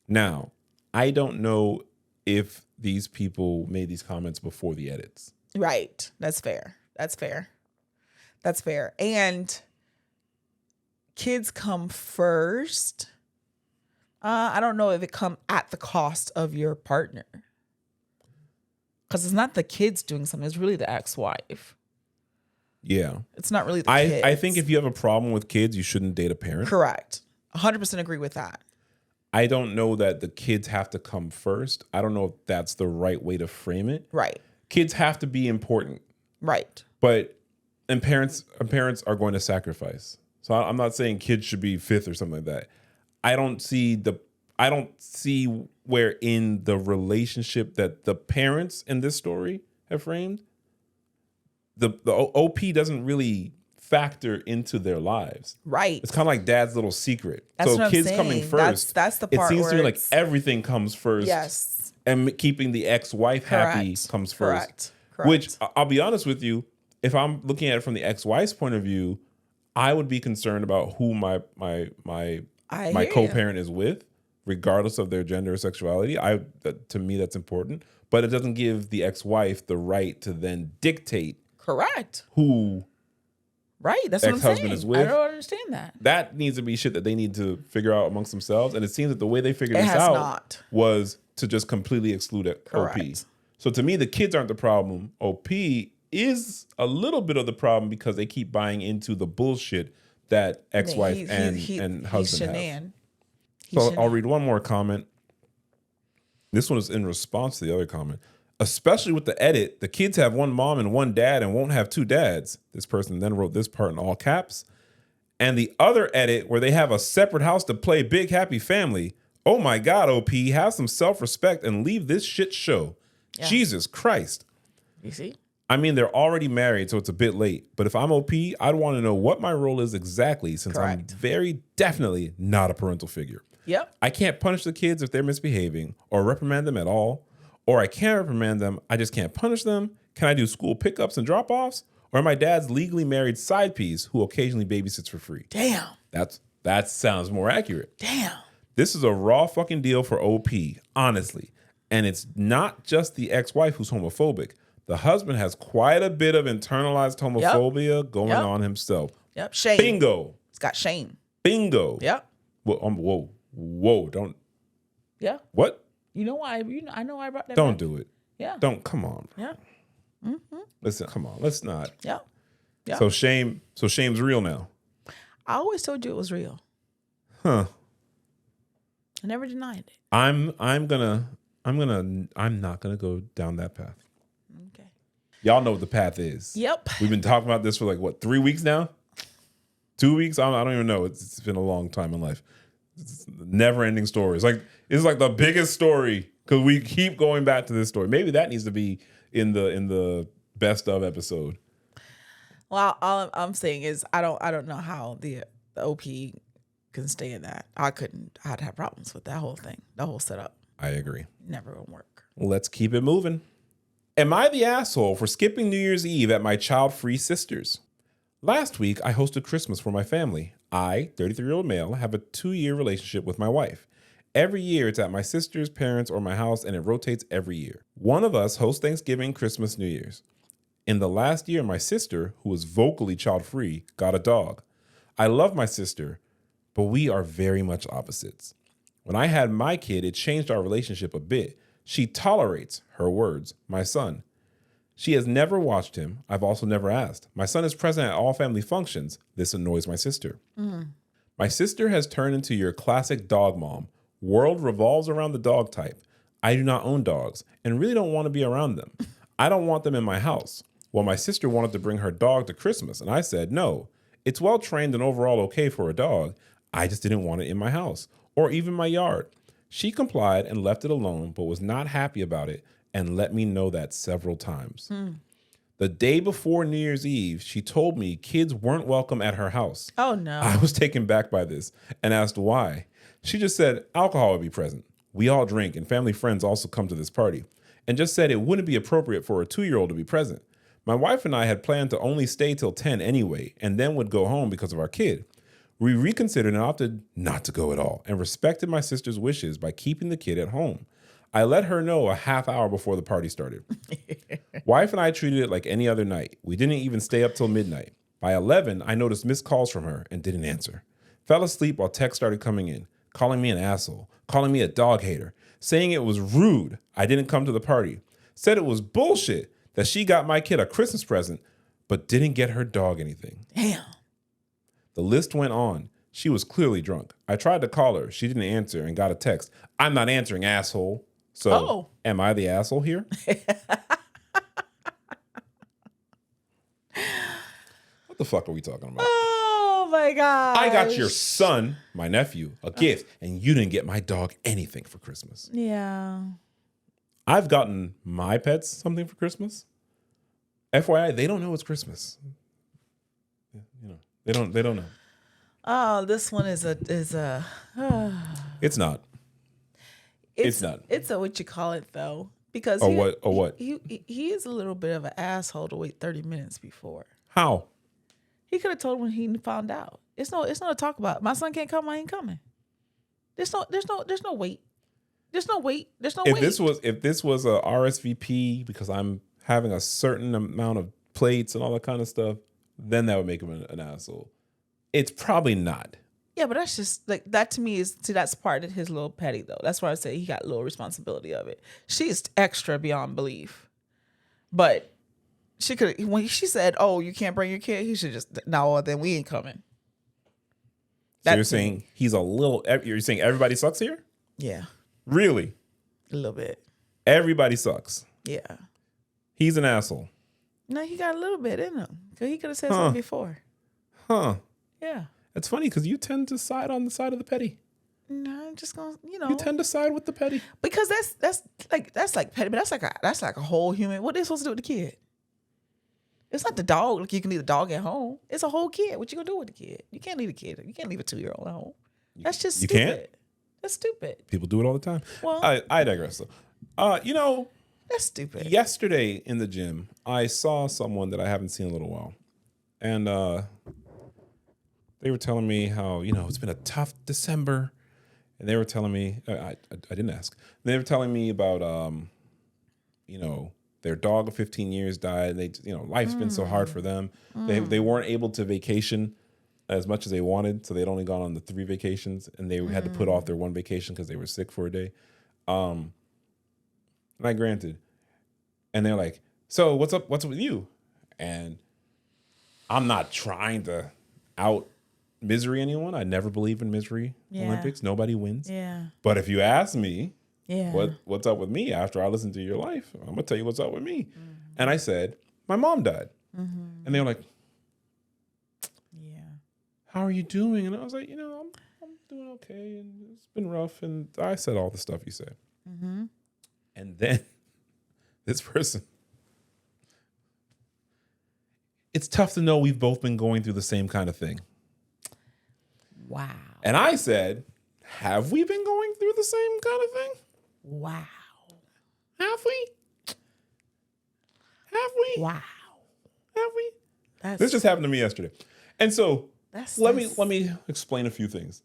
Now, I don't know if these people made these comments before the edits. Right. That's fair. And kids come first. I don't know if it come at the cost of your partner. Because it's not the kids doing something. It's really the ex-wife. Yeah. It's not really the kids. I think if you have a problem with kids, you shouldn't date a parent. Correct. 100% agree with that. I don't know that the kids have to come first. I don't know if that's the right way to frame it. Right. Kids have to be important. Right. And parents are going to sacrifice. So I'm not saying kids should be fifth or something like that. I don't see where in the relationship that the parents in this story have framed, the OP doesn't really factor into their lives. Right. It's kind of like dad's little secret. That's so what kids I'm coming saying. first. That's the part it seems where to me like everything comes first. Yes. And keeping the ex-wife happy comes first. Correct. Which I'll be honest with you, if I'm looking at it from the ex-wife's point of view, I would be concerned about who my co-parent is with, regardless of their gender or sexuality. To me, that's important. But it doesn't give the ex-wife the right to then dictate who that's what I'm ex-husband saying. is with. I don't understand that. That needs to be shit that they need to figure out amongst themselves. And it seems that the way they figured this out was to just completely exclude OP. So to me, the kids aren't the problem. OP is a little bit of the problem because they keep buying into the bullshit that ex-wife and husband have. So I'll read one more comment. This one is in response to the other comment. "Especially with the edit, the kids have one mom and one dad and won't have two dads." This person then wrote this part in all caps. "And the other edit where they have a separate house to play big happy family. Oh my God, OP, have some self-respect and leave this shit show. Yeah. Jesus Christ." You see? I mean, they're already married, so it's a bit late. But if I'm OP, I'd want to know what my role is exactly, since I'm very definitely not a parental figure. Yep. I can't punish the kids if they're misbehaving or reprimand them at all. Or I can't reprimand them, I just can't punish them. Can I do school pickups and drop-offs? Or am I dad's legally married side piece who occasionally babysits for free? Damn. That sounds more accurate. Damn. This is a raw fucking deal for OP, honestly. And it's not just the ex-wife who's homophobic. The husband has quite a bit of internalized homophobia going on himself. Yep. Shame. Bingo. It's got shame. Bingo. Yep. Well, whoa. Don't. Yeah. What? You know why? I know I brought that. Don't back. do it. Yeah. Don't. Come on. Yeah. Mm-hmm. Listen. Come on. Let's not. Yeah. Yeah. So shame's real now. I always told you it was real. Huh. I never denied it. I'm not gonna go down that path. Okay. Y'all know what the path is. Yep. We've been talking about this for 3 weeks now? 2 weeks? I don't even know. It's been a long time in life. It's never ending stories. It's like the biggest story Because we keep going back to this story. Maybe that needs to be in the best of episode. Well, all I'm saying is I don't know how the OP can stay in that. I couldn't. I'd have problems with that whole thing, the whole setup. I agree. Never gonna work. Let's keep it moving. Am I the asshole for skipping New Year's Eve at my child-free sister's? Last week, I hosted Christmas for my family. I, 33-year-old male, have a 2-year relationship with my wife. Every year, it's at my sister's, parents, or my house, and it rotates every year. One of us hosts Thanksgiving, Christmas, New Year's. In the last year, my sister, who is vocally child-free, got a dog. I love my sister, but we are very much opposites. When I had my kid, it changed our relationship a bit. She tolerates, her words, my son. She has never watched him. I've also never asked. My son is present at all family functions. This annoys my sister. My sister has turned into your classic dog mom. World revolves around the dog type. I do not own dogs and really don't want to be around them. I don't want them in my house. Well, my sister wanted to bring her dog to Christmas, and I said no. It's well trained and overall okay for a dog. I just didn't want it in my house or even my yard. She complied and left it alone, but was not happy about it and let me know that several times. The day before New Year's Eve, she told me kids weren't welcome at her house. Oh, no. I was taken back by this and asked why. She just said alcohol would be present. We all drink and family friends also come to this party, and just said it wouldn't be appropriate for a 2-year-old to be present. My wife and I had planned to only stay till 10 anyway, and then would go home because of our kid. We reconsidered and opted not to go at all and respected my sister's wishes by keeping the kid at home. I let her know a half hour before the party started. Wife and I treated it like any other night. We didn't even stay up till midnight. By 11, I noticed missed calls from her and didn't answer. Fell asleep while texts started coming in, calling me an asshole, calling me a dog hater, saying it was rude I didn't come to the party. Said it was bullshit that she got my kid a Christmas present, but didn't get her dog anything. Damn. The list went on. She was clearly drunk. I tried to call her. She didn't answer and got a text. I'm not answering, asshole. So, Am I the asshole here? What the fuck are we talking about? Oh, my God. I got your son, my nephew, a gift, and you didn't get my dog anything for Christmas. Yeah. I've gotten my pets something for Christmas. FYI, they don't know it's Christmas. You know, they don't know. Oh, this one is a. It's not. It's not. It's a what you call it though, because what? He is a little bit of an asshole to wait 30 minutes before. How? He could have told when he found out. It's not to talk about. My son can't come. I ain't coming. There's no wait. There's no wait. If this was a RSVP because I'm having a certain amount of plates and all that kind of stuff, then that would make him an asshole. It's probably not. Yeah, but that's just like that to me that's part of his little petty though. That's why I say he got a little responsibility of it. She's extra beyond belief. But she could when she said, "Oh, you can't bring your kid," he should just no, then we ain't coming. So you're saying he's a little you're saying everybody sucks here? Yeah. Really? A little bit. Everybody sucks. Yeah. He's an asshole. No, he got a little bit in him. Because he could have said something before. Huh. Yeah. It's funny because you tend to side on the side of the petty. No, I'm just gonna, You tend to side with the petty. Because that's like petty, but that's like a whole human. What are they supposed to do with the kid? It's not the dog. Like you can leave the dog at home. It's a whole kid. What you gonna do with the kid? You can't leave a kid. You can't leave a 2-year-old at home. That's just stupid. You can't? That's stupid. People do it all the time. Well, I digress though. That's stupid. Yesterday in the gym, I saw someone that I haven't seen in a little while. And they were telling me how, it's been a tough December. And they were telling me, I didn't ask. They were telling me about, their dog of 15 years died. They, life's been so hard for them. They weren't able to vacation as much as they wanted. So they'd only gone on the 3 vacations and they had to put off their 1 vacation because they were sick for a day. And I granted. And they're like, so what's up with you? And I'm not trying to out misery anyone. I never believe in misery Olympics. Nobody wins. Yeah. But if you ask me, yeah, what's up with me after I listen to your life, I'm gonna tell you what's up with me. Mm-hmm. And I said, my mom died. Mm-hmm. And they were like, yeah, how are you doing? And I was like, I'm doing okay, and it's been rough. And I said all the stuff you said. Mm-hmm. And then this person, it's tough to know we've both been going through the same kind of thing. Wow. And I said, have we been going through the same kind of thing? Wow. Have we? Have we? Wow. Have we? This just happened to me yesterday. And so let me explain a few things.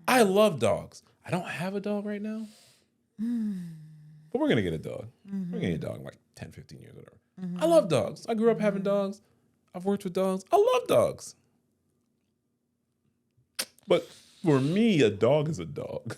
I love dogs. I don't have a dog right now. But we're going to get a dog. We're going to get a dog in like 10, 15 years, whatever. I love dogs. I grew up having dogs. I've worked with dogs. I love dogs. But for me, a dog is a dog.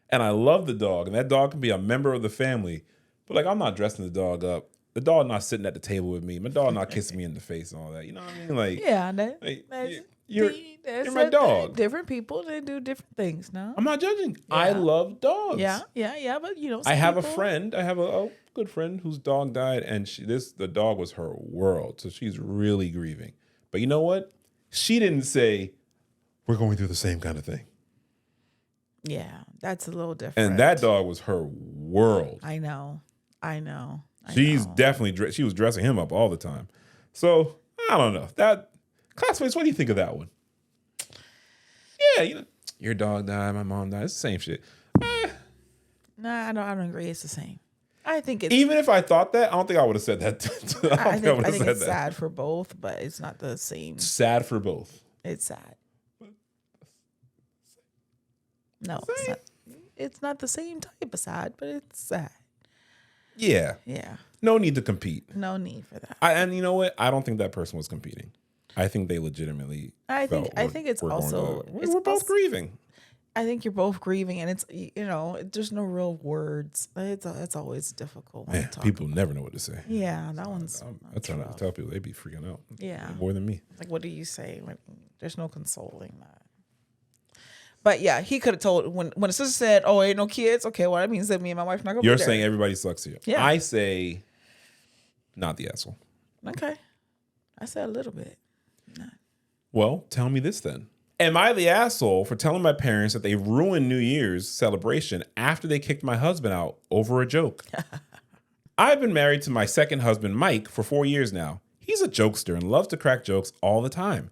And I love the dog. And that dog can be a member of the family. But like, I'm not dressing the dog up. The dog not sitting at the table with me. My dog not kissing me in the face and all that. You know what I mean? Like, yeah, you're my dog. Different people, they do different things. No, I'm not judging. Yeah. I love dogs. Yeah. But I have a friend. I have a good friend whose dog died, and the dog was her world. So she's really grieving. But you know what? She didn't say we're going through the same kind of thing. Yeah, that's a little different. And that dog was her world. I know. She's definitely she was dressing him up all the time. So I don't know that. Classmates, what do you think of that one? Yeah, your dog died, my mom died. It's the same shit. Nah, I don't agree. It's the same. I think it's even if I thought that, I don't think I would have said that. I think it's sad for both, but it's not the same. Sad for both. It's sad. No, it's not the same type of sad, but it's sad. Yeah. Yeah. No need to compete. No need for that. And you know what? I don't think that person was competing. I think they legitimately. I think it's also we're both grieving. I think you're both grieving, and it's there's no real words. It's always difficult. Man, people never know what to say. Yeah, that one's. I try not to tell people, they be freaking out. Yeah, more than me. Like, what do you say? There's no consoling that. But yeah, he could have told when the sister said, "Oh, ain't no kids." Okay, well that means that me and my wife not gonna. You're be there. saying everybody sucks here. Yeah. I say, not the asshole. Okay, I said a little bit. No. Well, tell me this then. Am I the asshole for telling my parents that they ruined New Year's celebration after they kicked my husband out over a joke? I've been married to my second husband, Mike, for 4 years now. He's a jokester and loves to crack jokes all the time.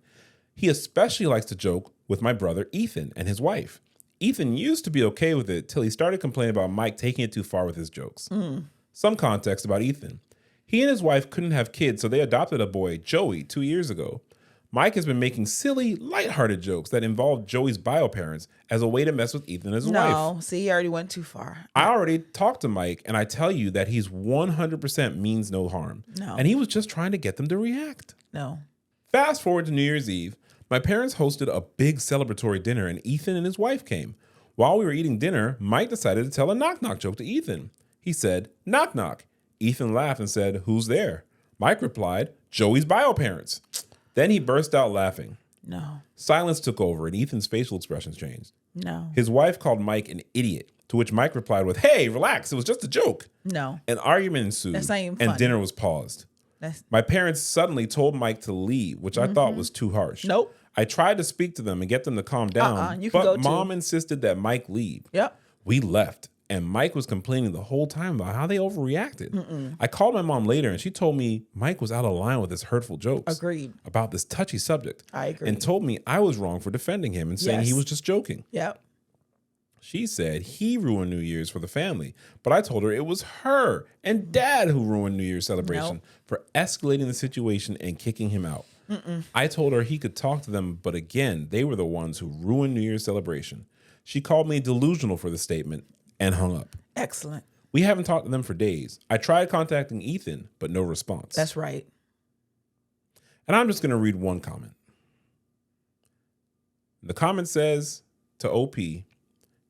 He especially likes to joke with my brother, Ethan, and his wife. Ethan used to be okay with it till he started complaining about Mike taking it too far with his jokes. Some context about Ethan. He and his wife couldn't have kids, so they adopted a boy, Joey, 2 years ago. Mike has been making silly, lighthearted jokes that involve Joey's bio parents as a way to mess with Ethan and his wife. No, see, he already went too far. I already talked to Mike, and I tell you that he's 100% means no harm. No. And he was just trying to get them to react. No. Fast forward to New Year's Eve. My parents hosted a big celebratory dinner, and Ethan and his wife came. While we were eating dinner, Mike decided to tell a knock-knock joke to Ethan. He said, "Knock, knock." Ethan laughed and said, "Who's there?" Mike replied, "Joey's bio parents." Then he burst out laughing. No. Silence took over, and Ethan's facial expressions changed. No. His wife called Mike an idiot, to which Mike replied with, "Hey, relax, it was just a joke." No. An argument ensued, That's not even and funny. dinner was paused. My parents suddenly told Mike to leave, which I thought was too harsh. Nope. I tried to speak to them and get them to calm down, you can but go Mom too. insisted that Mike leave. Yep. We left, and Mike was complaining the whole time about how they overreacted. I called my mom later, and she told me Mike was out of line with his hurtful jokes. Agreed. About this touchy subject. I agree. And told me I was wrong for defending him and saying he was just joking. Yep. She said he ruined New Year's for the family, but I told her it was her and Dad who ruined New Year's celebration for escalating the situation and kicking him out. I told her he could talk to them, but again, they were the ones who ruined New Year's celebration. She called me delusional for the statement and hung up. Excellent. We haven't talked to them for days. I tried contacting Ethan, but no response. That's right. And I'm just going to read one comment. The comment says to OP,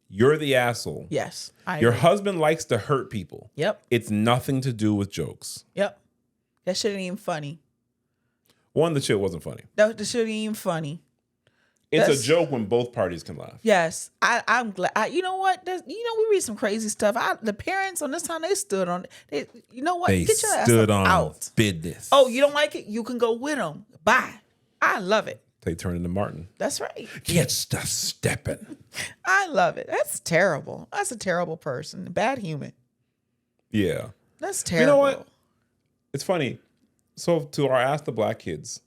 "You're the asshole. Yes. Your husband likes to hurt people. Yep. It's nothing to do with jokes." Yep. That shit ain't even funny. One, the shit wasn't funny. That shit ain't even funny. It's a joke when both parties can laugh. Yes. I'm glad. You know what? We read some crazy stuff. The parents on this time, they stood on it. You know what? They Get your stood ass on out. business. Oh, you don't like it? You can go with them. Bye. I love it. They turn into Martin. That's right. Get stuff stepping. I love it. That's terrible. That's a terrible person. Bad human. Yeah. That's terrible. You know what? It's funny. So to our Ask the Black Kids,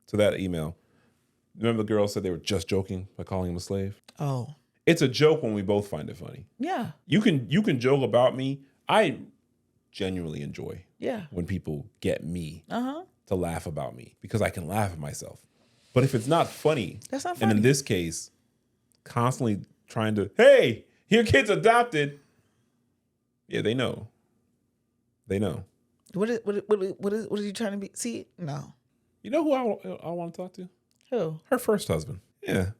to that email, remember the girl said they were just joking by calling him a slave? Oh. It's a joke when we both find it funny. Yeah. You can joke about me. I genuinely enjoy when people get me to laugh about me because I can laugh at myself. But if it's not funny, that's not funny. And in this case, constantly trying to, hey, your kid's adopted. Yeah, they know. They know. What are you trying to be? See, no. You know who I want to talk to? Who? Her first husband. Yeah.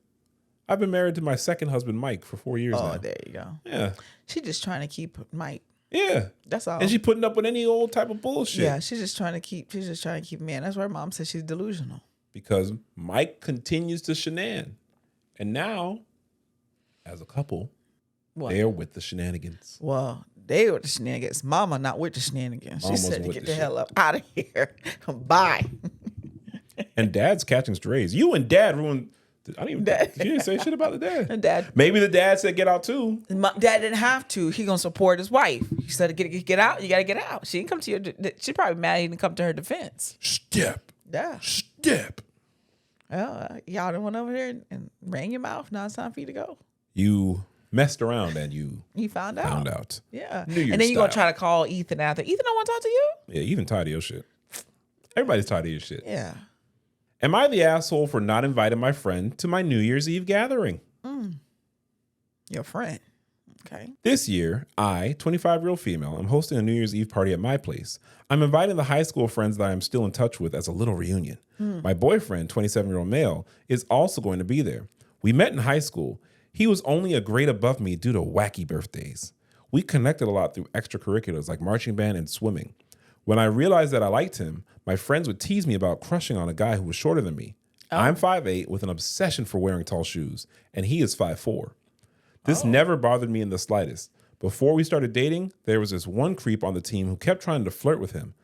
I've been married to my second husband, Mike, for 4 years now. Oh, there you go. Yeah. She's just trying to keep Mike. Yeah. That's all. And she putting up with any old type of bullshit. Yeah, she's just trying to keep man. That's why her mom says she's delusional. Because Mike continues to shenan. And now, as a couple, they're with the shenanigans. Well, they were the shenanigans. Mama not with the shenanigans. She said to get the hell up out of here. Bye. And Dad's catching strays. You and Dad ruined. I didn't even. She didn't say shit about the dad. And Dad. Maybe the dad said get out too. Dad didn't have to. He gonna support his wife. He said get out. You gotta get out. She didn't come to your. She probably mad he didn't come to her defense. Step. Yeah. Step. Well, y'all done went over there and ran your mouth. Now it's time for you to go. You messed around and you found out. Yeah. And then you gonna try to call Ethan after. Ethan don't want to talk to you? Yeah, Ethan tired of your shit. Everybody's tired of your shit. Yeah. Am I the asshole for not inviting my friend to my New Year's Eve gathering? Your friend. Okay. This year, I, 25-year-old female, am hosting a New Year's Eve party at my place. I'm inviting the high school friends that I am still in touch with as a little reunion. My boyfriend, 27-year-old male, is also going to be there. We met in high school. He was only a grade above me due to wacky birthdays. We connected a lot through extracurriculars like marching band and swimming. When I realized that I liked him, my friends would tease me about crushing on a guy who was shorter than me. I'm 5'8" with an obsession for wearing tall shoes, and he is 5'4". This never bothered me in the slightest. Before we started dating, there was this one creep on the team who kept trying to flirt with him.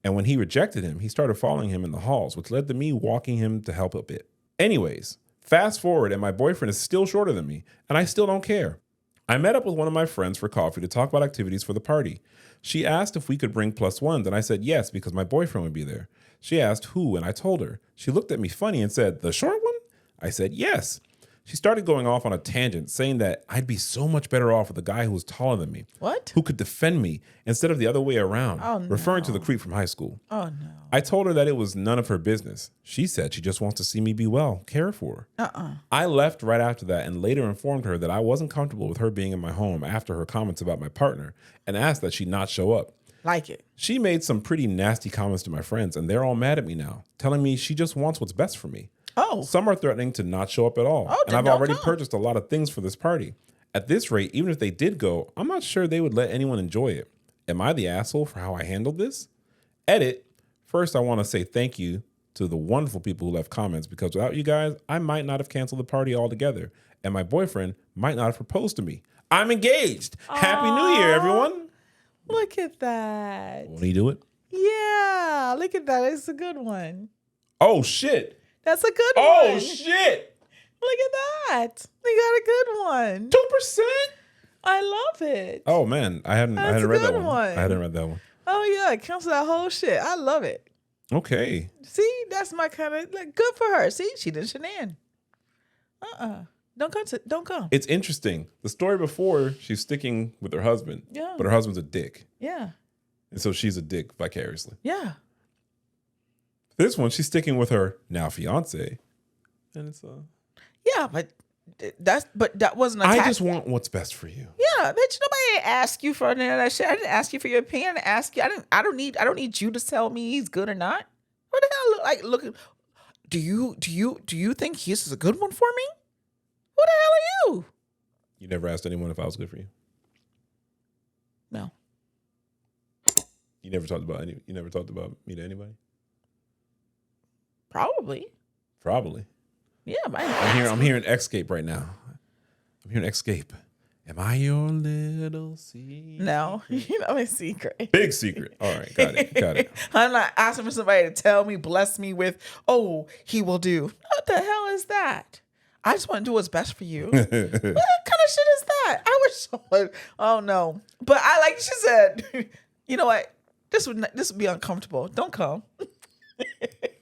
And when he rejected him, he started following him in the halls, which led to me walking him to help a bit. Anyways, fast forward and my boyfriend is still shorter than me, and I still don't care. I met up with one of my friends for coffee to talk about activities for the party. She asked if we could bring +1s, and I said yes because my boyfriend would be there. She asked who, and I told her. She looked at me funny and said, the short one? I said yes. She started going off on a tangent, saying that I'd be so much better off with a guy who was taller than me. What? Who could defend me instead of the other way around, referring to the creep from high school. Oh, no. I told her that it was none of her business. She said she just wants to see me be well, care for her. I left right after that and later informed her that I wasn't comfortable with her being in my home after her comments about my partner and asked that she not show up. Like it. She made some pretty nasty comments to my friends and they're all mad at me now, telling me she just wants what's best for me. Oh. Some are threatening to not show up at all. And I've already purchased a lot of things for this party. At this rate, even if they did go, I'm not sure they would let anyone enjoy it. Am I the asshole for how I handled this? Edit. First, I want to say thank you to the wonderful people who left comments because without you guys, I might not have canceled the party altogether. And my boyfriend might not have proposed to me. I'm engaged. Aww. Happy New Year, everyone. Look at that. Won't he do it? Yeah, look at that. It's a good one. Oh, shit. That's a good one. Oh, shit. Look at that. We got a good one. 2%? I love it. Oh, man. I hadn't read that one. I hadn't read that one. Oh, yeah. Cancel that whole shit. I love it. Okay. See, that's my kind of, like, good for her. See, she didn't shenan. Don't come. It's interesting. The story before, she's sticking with her husband. Yeah. But her husband's a dick. Yeah. And so she's a dick vicariously. Yeah. This one, she's sticking with her now fiance. And it's yeah, but that wasn't a I just want what's best for you. Yeah, bitch, nobody asked you for any of that shit. I didn't ask you for your opinion. I didn't ask you. I don't need you to tell me he's good or not. What the hell look do you think he's a good one for me? Who the hell are you? You never asked anyone if I was good for you? No. You never talked about me to anybody? Probably. Yeah, I'm hearing Escape right now. I'm hearing Escape. Am I your little secret? No, you know my secret. Big secret. All right, got it. I'm not asking for somebody to tell me, bless me with, oh, he will do. What the hell is that? I just want to do what's best for you. What kind of shit is that? I was oh no. But I like she said, you know what? This would be uncomfortable. Don't come.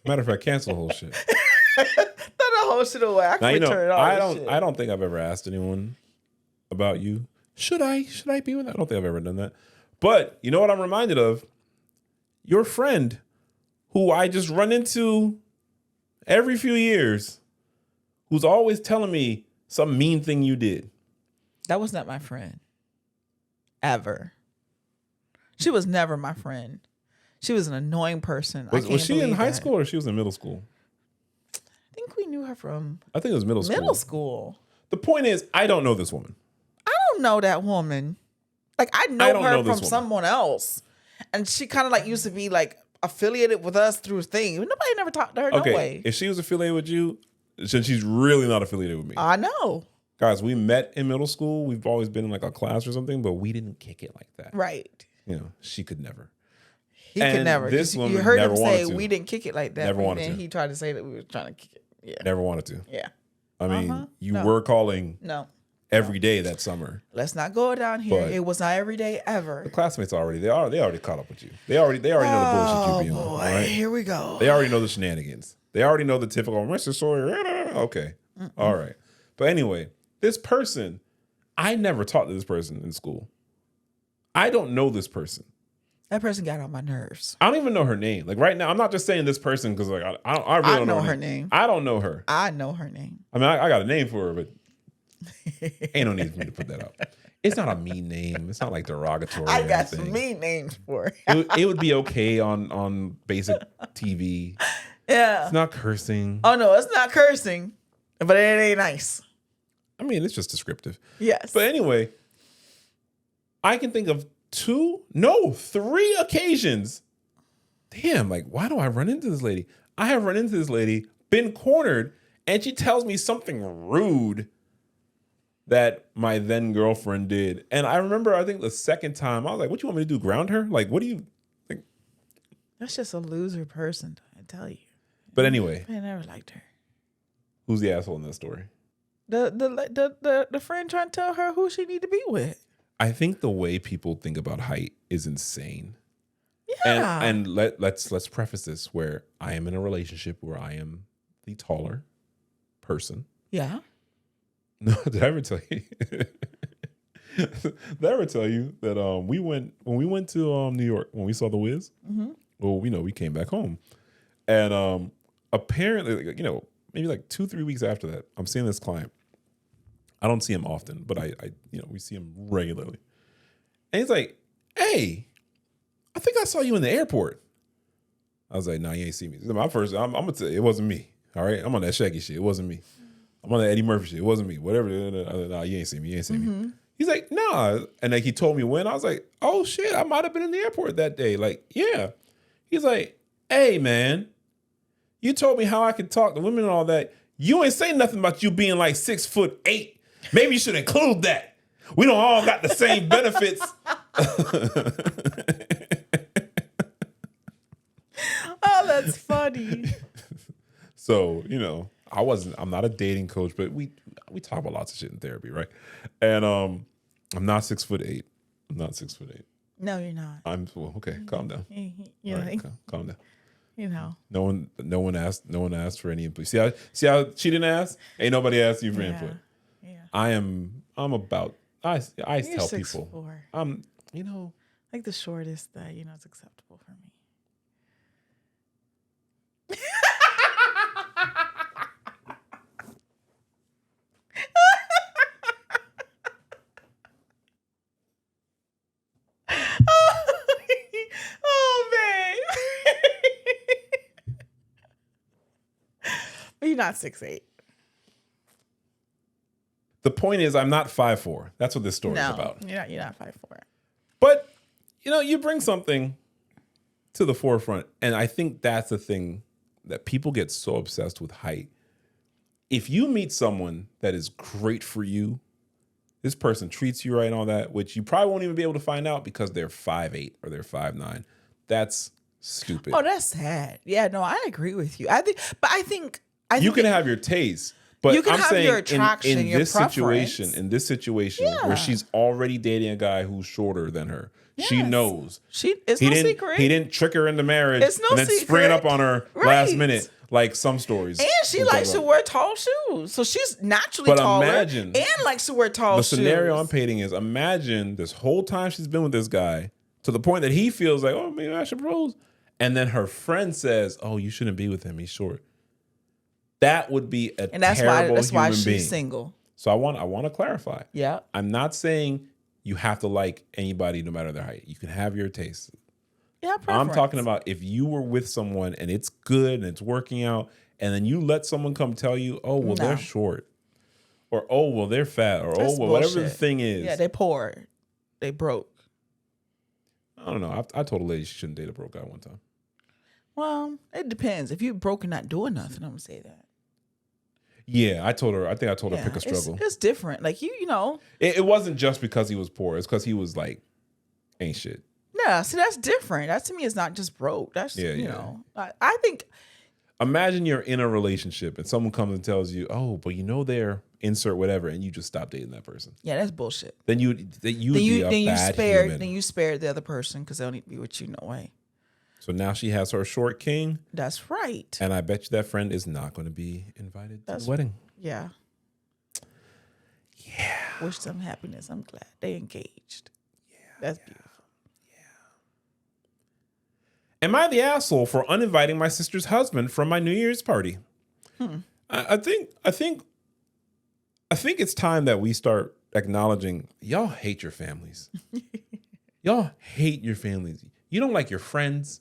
Matter of fact, cancel the whole shit. Throw the whole shit away. I can return it all. I don't think I've ever asked anyone about you. Should I be with that? I don't think I've ever done that. But you know what I'm reminded of? Your friend who I just run into every few years, who's always telling me some mean thing you did. That was not my friend. Ever. She was never my friend. She was an annoying person. Was she in high school or she was in middle school? I think we knew her from I think it was middle school. Middle school. The point is, I don't know this woman. I don't know that woman. Like I know her from someone else. And she kind of like used to be like affiliated with us through things. Nobody never talked to her. Okay, no way. If she was affiliated with you, then she's really not affiliated with me. I know. Guys, we met in middle school. We've always been in like a class or something, but we didn't kick it like that. Right. You know, she could never. He could never. This woman you heard never him say to. we didn't kick it like that. Never wanted and to. He tried to say that we were trying to kick it. Yeah. Never wanted to. Yeah. I mean, you were calling every day that summer. Let's not go down here. But it was not every day ever. The classmates they already caught up with you. They already know the bullshit you be on. Boy, right? Here we go. They already know the shenanigans. They already know the typical Mr. Sawyer. Okay. All right. But anyway, this person, I never talked to this person in school. I don't know this person. That person got on my nerves. I don't even know her name. Like right now, I'm not just saying this person because like I really don't know her name. I don't know her. I know her name. I mean, I got a name for her, but ain't no need for me to put that up. It's not a mean name. It's not like derogatory. I got some mean names for her. It would be okay on basic TV. Yeah. It's not cursing. Oh no, it's not cursing, but it ain't nice. I mean, it's just descriptive. Yes. But anyway, I can think of 3 occasions. Damn, like, why do I run into this lady? I have run into this lady, been cornered, and she tells me something rude that my then girlfriend did. And I remember, I think the second time, I was like, what you want me to do, ground her? Like, what do you think? That's just a loser person, I tell you. But anyway. I never liked her. Who's the asshole in that story? The friend trying to tell her who she need to be with. I think the way people think about height is insane. Yeah. And let's preface this where I am in a relationship where I am the taller person. Yeah. No, did I ever tell you? Did I ever tell you that when we went to New York when we saw The Wiz? Mm-hmm. Well, we came back home, and apparently, maybe like 2-3 weeks after that, I'm seeing this client. I don't see him often, but I we see him regularly. And he's like, "Hey, I think I saw you in the airport." I was like, "Nah, you ain't see me." I'm gonna tell you, it wasn't me. All right, I'm on that Shaggy shit. It wasn't me. I'm on that Eddie Murphy shit. It wasn't me. Whatever. Nah, you ain't see me. You ain't see me. He's like, "Nah," and like he told me when. I was like, "Oh shit, I might have been in the airport that day." Like, yeah. He's like, "Hey man, you told me how I could talk to women and all that. You ain't say nothing about you being like 6'8". Maybe you should include that. We don't all got the same benefits." Oh, that's funny. So, I'm not a dating coach, but we talk about lots of shit in therapy, right? And I'm not 6'8". I'm not 6'8". No, you're not. Okay, calm down. Right, calm down. No one asked for any input. See how she didn't ask? Ain't nobody asked you for input. Yeah. I'm about I You're tell 6'4". people. Like the shortest that is acceptable for me. Oh man. But you're not 6'8". The point is, I'm not 5'4". That's what this story is about. You're not 5'4". But you bring something to the forefront, and I think that's the thing that people get so obsessed with height. If you meet someone that is great for you, this person treats you right and all that, which you probably won't even be able to find out because they're 5'8" or they're 5'9". That's stupid. Oh, that's sad. Yeah, no, I agree with you. I think you can have your taste, But You can I'm have saying your attraction, in your this situation, Yeah. where she's already dating a guy who's shorter than her, she Yes. knows. It's no secret. He didn't trick her into marriage It's no and then spring it up secret. on her last Right. minute like some stories. And she we talk likes to about. wear tall shoes. So she's naturally But taller imagine- and likes to wear tall The shoes. scenario I'm painting is, imagine this whole time she's been with this guy to the point that he feels like, oh, maybe I should propose. And then her friend says, oh, you shouldn't be with him. He's short. That would be a And that's terrible why human she's being. single. So I want to clarify. Yeah. I'm not saying you have to like anybody no matter their height. You can have your taste. Yeah, I'm talking about if you were with someone and it's good and it's working out, and then you let someone come tell you, oh, well, they're short. Or, oh, well, they're fat. Or, That's oh, well, whatever the bullshit. thing is. Yeah, they poor. They broke. I don't know. I told a lady she shouldn't date a broke guy one time. Well, it depends. If you're broke and not doing nothing, I'm going to say that. Yeah, I told her. I think I told her pick a struggle. It's different. Like you know. It wasn't just because he was poor. It's because he was like, ain't shit. Yeah, see, that's different. That to me is not just broke. That's you know. I think. Imagine you're in a relationship and someone comes and tells you, oh, but you know they're insert whatever, and you just stop dating that person. Yeah, that's bullshit. Then you'd be a bad human. Then you spared the other person because they don't need to be with you no way. So now she has her short king. That's right. And I bet you that friend is not going to be invited to the wedding. Yeah. Yeah. Wish them happiness. I'm glad they engaged. Yeah. That's beautiful. Am I the asshole for uninviting my sister's husband from my New Year's party? I think it's time that we start acknowledging y'all hate your families. Y'all hate your families. You don't like your friends.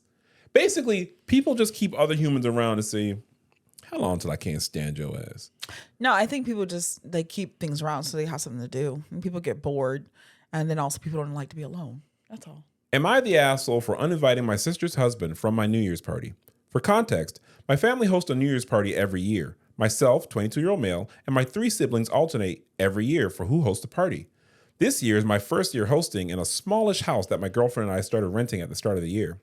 Basically, people just keep other humans around to say, how long till I can't stand your ass? No, I think people they keep things around so they have something to do. And people get bored. And then also people don't like to be alone. That's all. Am I the asshole for uninviting my sister's husband from my New Year's party? For context, my family hosts a New Year's party every year. Myself, 22-year-old male, and my 3 siblings alternate every year for who hosts the party. This year is my first year hosting in a smallish house that my girlfriend and I started renting at the start of the year.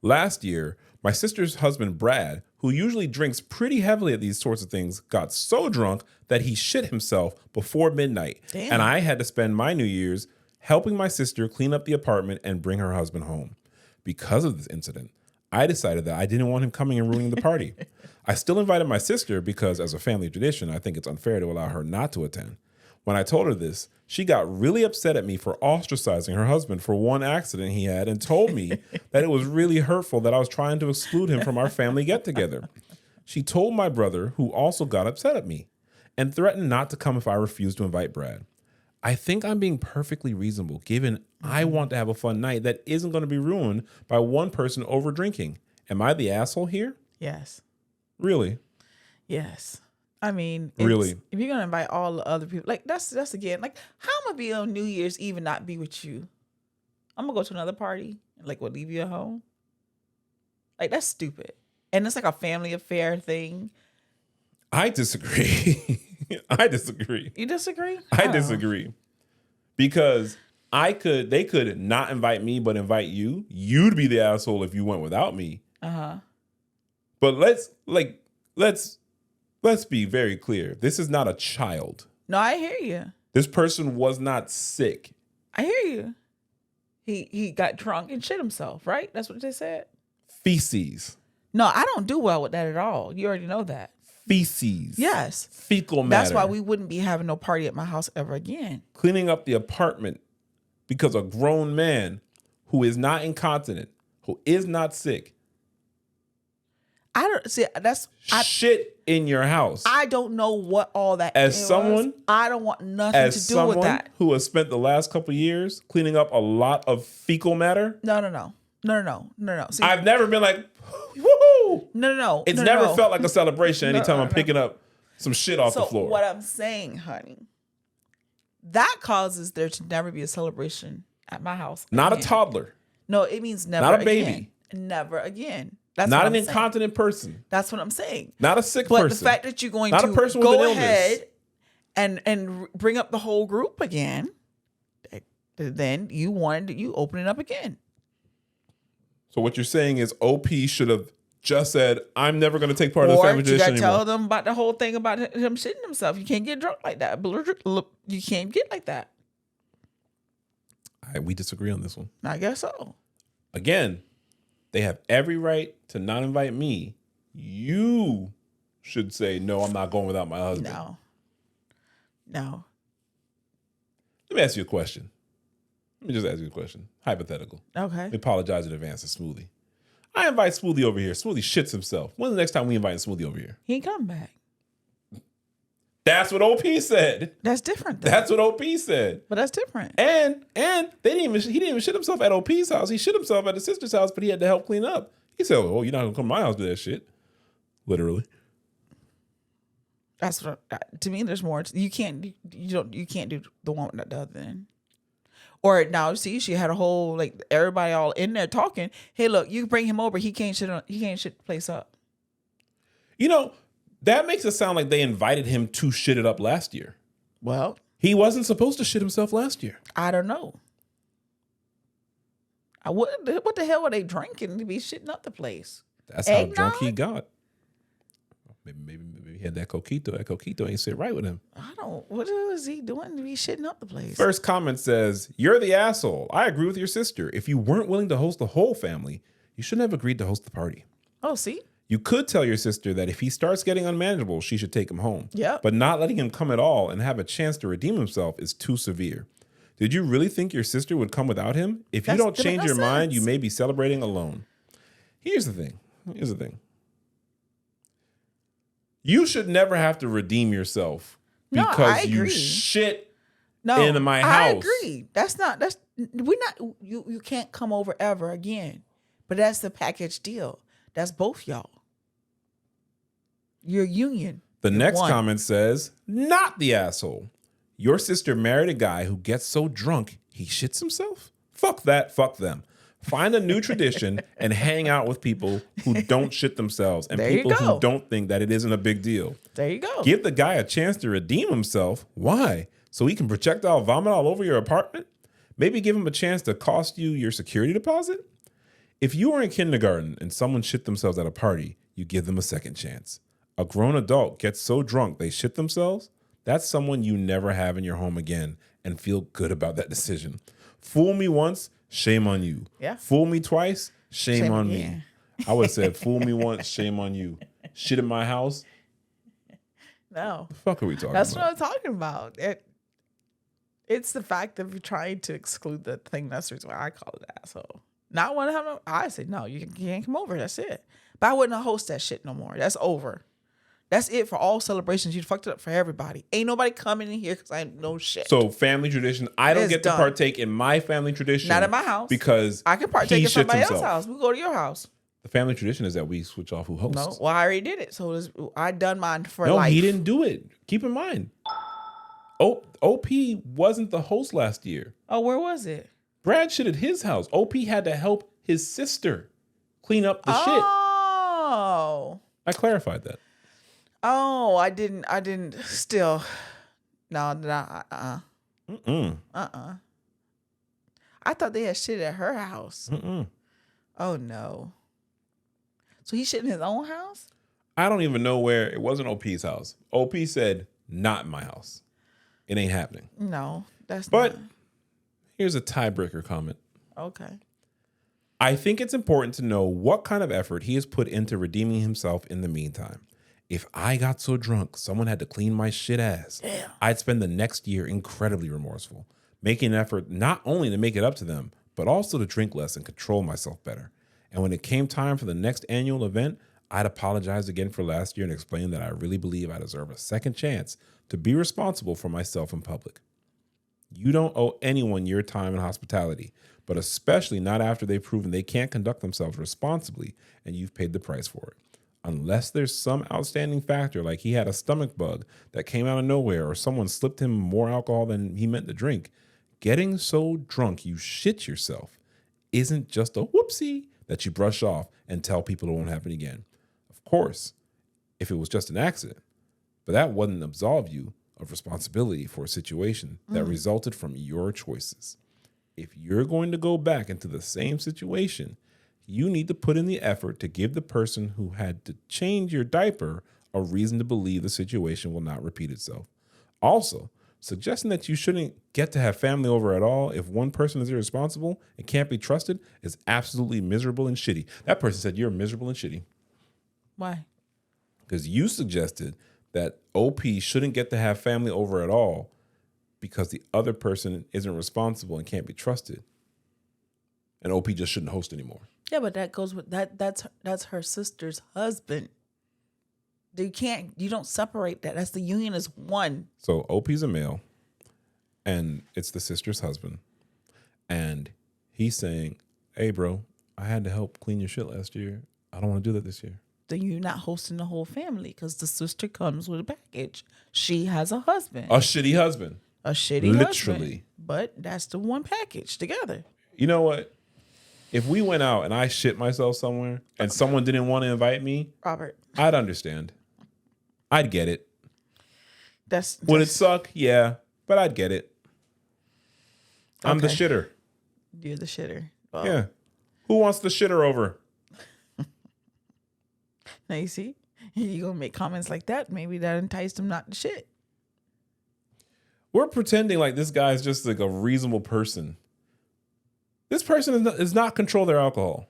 Last year, my sister's husband, Brad, who usually drinks pretty heavily at these sorts of things, got so drunk that he shit himself before midnight. Damn. And I had to spend my New Year's helping my sister clean up the apartment and bring her husband home. Because of this incident, I decided that I didn't want him coming and ruining the party. I still invited my sister because, as a family tradition, I think it's unfair to allow her not to attend. When I told her this, she got really upset at me for ostracizing her husband for one accident he had and told me that it was really hurtful that I was trying to exclude him from our family get-together. She told my brother, who also got upset at me, and threatened not to come if I refused to invite Brad. I think I'm being perfectly reasonable, given I want to have a fun night that isn't going to be ruined by one person over drinking. Am I the asshole here? Yes. Really? Yes. I mean, Really? if you're gonna invite all the other people, like that's again, like how am I be on New Year's Eve and not be with you? I'm gonna go to another party and like what leave you at home? Like that's stupid. And it's like a family affair thing. I disagree. I disagree. You disagree? I disagree. Because they could not invite me but invite you. You'd be the asshole if you went without me. Uh-huh. But let's be very clear. This is not a child. No, I hear you. This person was not sick. I hear you. He got drunk and shit himself, right? That's what they said. Feces. No, I don't do well with that at all. You already know that. Feces. Yes. Fecal matter. That's why we wouldn't be having no party at my house ever again. Cleaning up the apartment because a grown man who is not incontinent, who is not sick, I don't see shit in your house. I don't know what all that As was. someone, I don't want nothing to do with that. Who has spent the last couple of years cleaning up a lot of fecal matter. No. See, I've never been like, woohoo! No. It's never felt like a celebration anytime I'm picking up some shit off the floor. What I'm saying, honey, that causes there to never be a celebration at my house. Not again. a toddler. No, it means never. Not a again. baby. Never again. That's not what an I'm saying. incontinent person. That's what I'm saying. Not a sick person. But the fact that you're going not to a person go with an ahead illness. and bring up the whole group again, then you open it up again. So what you're saying is OP should have just said, I'm never going to take part of the Or family you tradition gotta anymore. tell them about the whole thing about him shitting himself. You can't get drunk like that. You can't get like that. We disagree on this one. I guess so. Again, they have every right to not invite me. You should say, no, I'm not going without my husband. No. Let me ask you a question. Let me just ask you a question. Hypothetical. Okay. Let me apologize in advance to Smoothie. I invite Smoothie over here. Smoothie shits himself. When's the next time we invite Smoothie over here? He ain't come back. That's what OP said. That's different, though. That's what OP said. But that's different. And he didn't even shit himself at OP's house. He shit himself at his sister's house, but he had to help clean up. He said, "Oh, you're not gonna come to my house to do that shit." Literally. That's what to me. There's more. You can't do the one without the other. Then. Or now, see, she had a whole like everybody all in there talking. Hey, look, you bring him over. He can't shit the place up. You know, that makes it sound like they invited him to shit it up last year. Well, he wasn't supposed to shit himself last year. I don't know. What the hell were they drinking to be shitting up the place? That's how drunk he got. Maybe he had that coquito. That coquito ain't sit right with him. What is he doing to be shitting up the place? First comment says, "You're the asshole. I agree with your sister. If you weren't willing to host the whole family, you shouldn't have agreed to host the party." Oh, see? You could tell your sister that if he starts getting unmanageable, she should take him home. Yeah. But not letting him come at all and have a chance to redeem himself is too severe. Did you really think your sister would come without him? If you don't change your mind, you may be celebrating alone. Here's the thing. You should never have to redeem yourself because you shit in my house. I agree. You can't come over ever again. But that's the package deal. That's both y'all. Your union. The next comment says, "Not the asshole. Your sister married a guy who gets so drunk he shits himself? Fuck that, fuck them. Find a new tradition and hang out with people who don't shit themselves and people who don't think that it isn't a big deal. There you go. Give the guy a chance to redeem himself. Why? So he can projectile vomit all over your apartment? Maybe give him a chance to cost you your security deposit? If you were in kindergarten and someone shit themselves at a party, you give them a second chance. A grown adult gets so drunk they shit themselves? That's someone you never have in your home again and feel good about that decision. Fool me once, shame on you. Yeah. Fool me twice, shame on me. I would have said, fool me once, shame on you. Shit in my house? No. The fuck are we talking That's about? what I'm talking about. It's the fact of you trying to exclude the thing. That's the reason why I call it asshole. Not want to have no. I said no. You can't come over. That's it. But I wouldn't host that shit no more. That's over. That's it for all celebrations. You fucked it up for everybody. Ain't nobody coming in here because I know shit. So family tradition. I don't get to partake in my family tradition. Not in my house. Because I can partake in somebody else's house. We go to your house. The family tradition is that we switch off who hosts. No, well, I already did it. So I done mine for life. No, he didn't do it. Keep in mind. OP wasn't the host last year. Oh, where was it? Brad shit at his house. OP had to help his sister clean up the shit. Oh. I clarified that. Oh, I didn't still. No, I thought they had shit at her house. Oh no. So he shit in his own house? I don't even know where. It wasn't OP's house. OP said, not in my house. It ain't happening. No, But here's a tiebreaker comment. Okay. I think it's important to know what kind of effort he has put into redeeming himself in the meantime. If I got so drunk, someone had to clean my shit ass, I'd spend the next year incredibly remorseful, making an effort not only to make it up to them, but also to drink less and control myself better. And when it came time for the next annual event, I'd apologize again for last year and explain that I really believe I deserve a second chance to be responsible for myself in public. You don't owe anyone your time and hospitality, but especially not after they've proven they can't conduct themselves responsibly and you've paid the price for it. Unless there's some outstanding factor like he had a stomach bug that came out of nowhere or someone slipped him more alcohol than he meant to drink, getting so drunk you shit yourself isn't just a whoopsie that you brush off and tell people it won't happen again. Of course, if it was just an accident, but that wouldn't absolve you of responsibility for a situation that resulted from your choices. If you're going to go back into the same situation, you need to put in the effort to give the person who had to change your diaper a reason to believe the situation will not repeat itself. Also, suggesting that you shouldn't get to have family over at all if one person is irresponsible and can't be trusted is absolutely miserable and shitty. That person said you're miserable and shitty. Why? Because you suggested that OP shouldn't get to have family over at all because the other person isn't responsible and can't be trusted. And OP just shouldn't host anymore. Yeah, but that goes with that. That's her sister's husband. You don't separate that. That's the union is one. So OP's a male, and it's the sister's husband, and he's saying, "Hey, bro, I had to help clean your shit last year. I don't want to do that this year." Then you're not hosting the whole family because the sister comes with a package. She has a husband. A shitty husband. A shitty Literally. husband. But that's the one package together. You know what? If we went out and I shit myself somewhere and someone didn't want to invite me, Robert, I'd understand. I'd get it. that's Would it suck? Yeah, but I'd get it. I'm the Okay. shitter. You're the shitter. Well, Yeah. Who wants the shitter over? Now you see, you gonna make comments like that. Maybe that enticed him not to shit. We're pretending like this guy's just like a reasonable person. This person does not control their alcohol.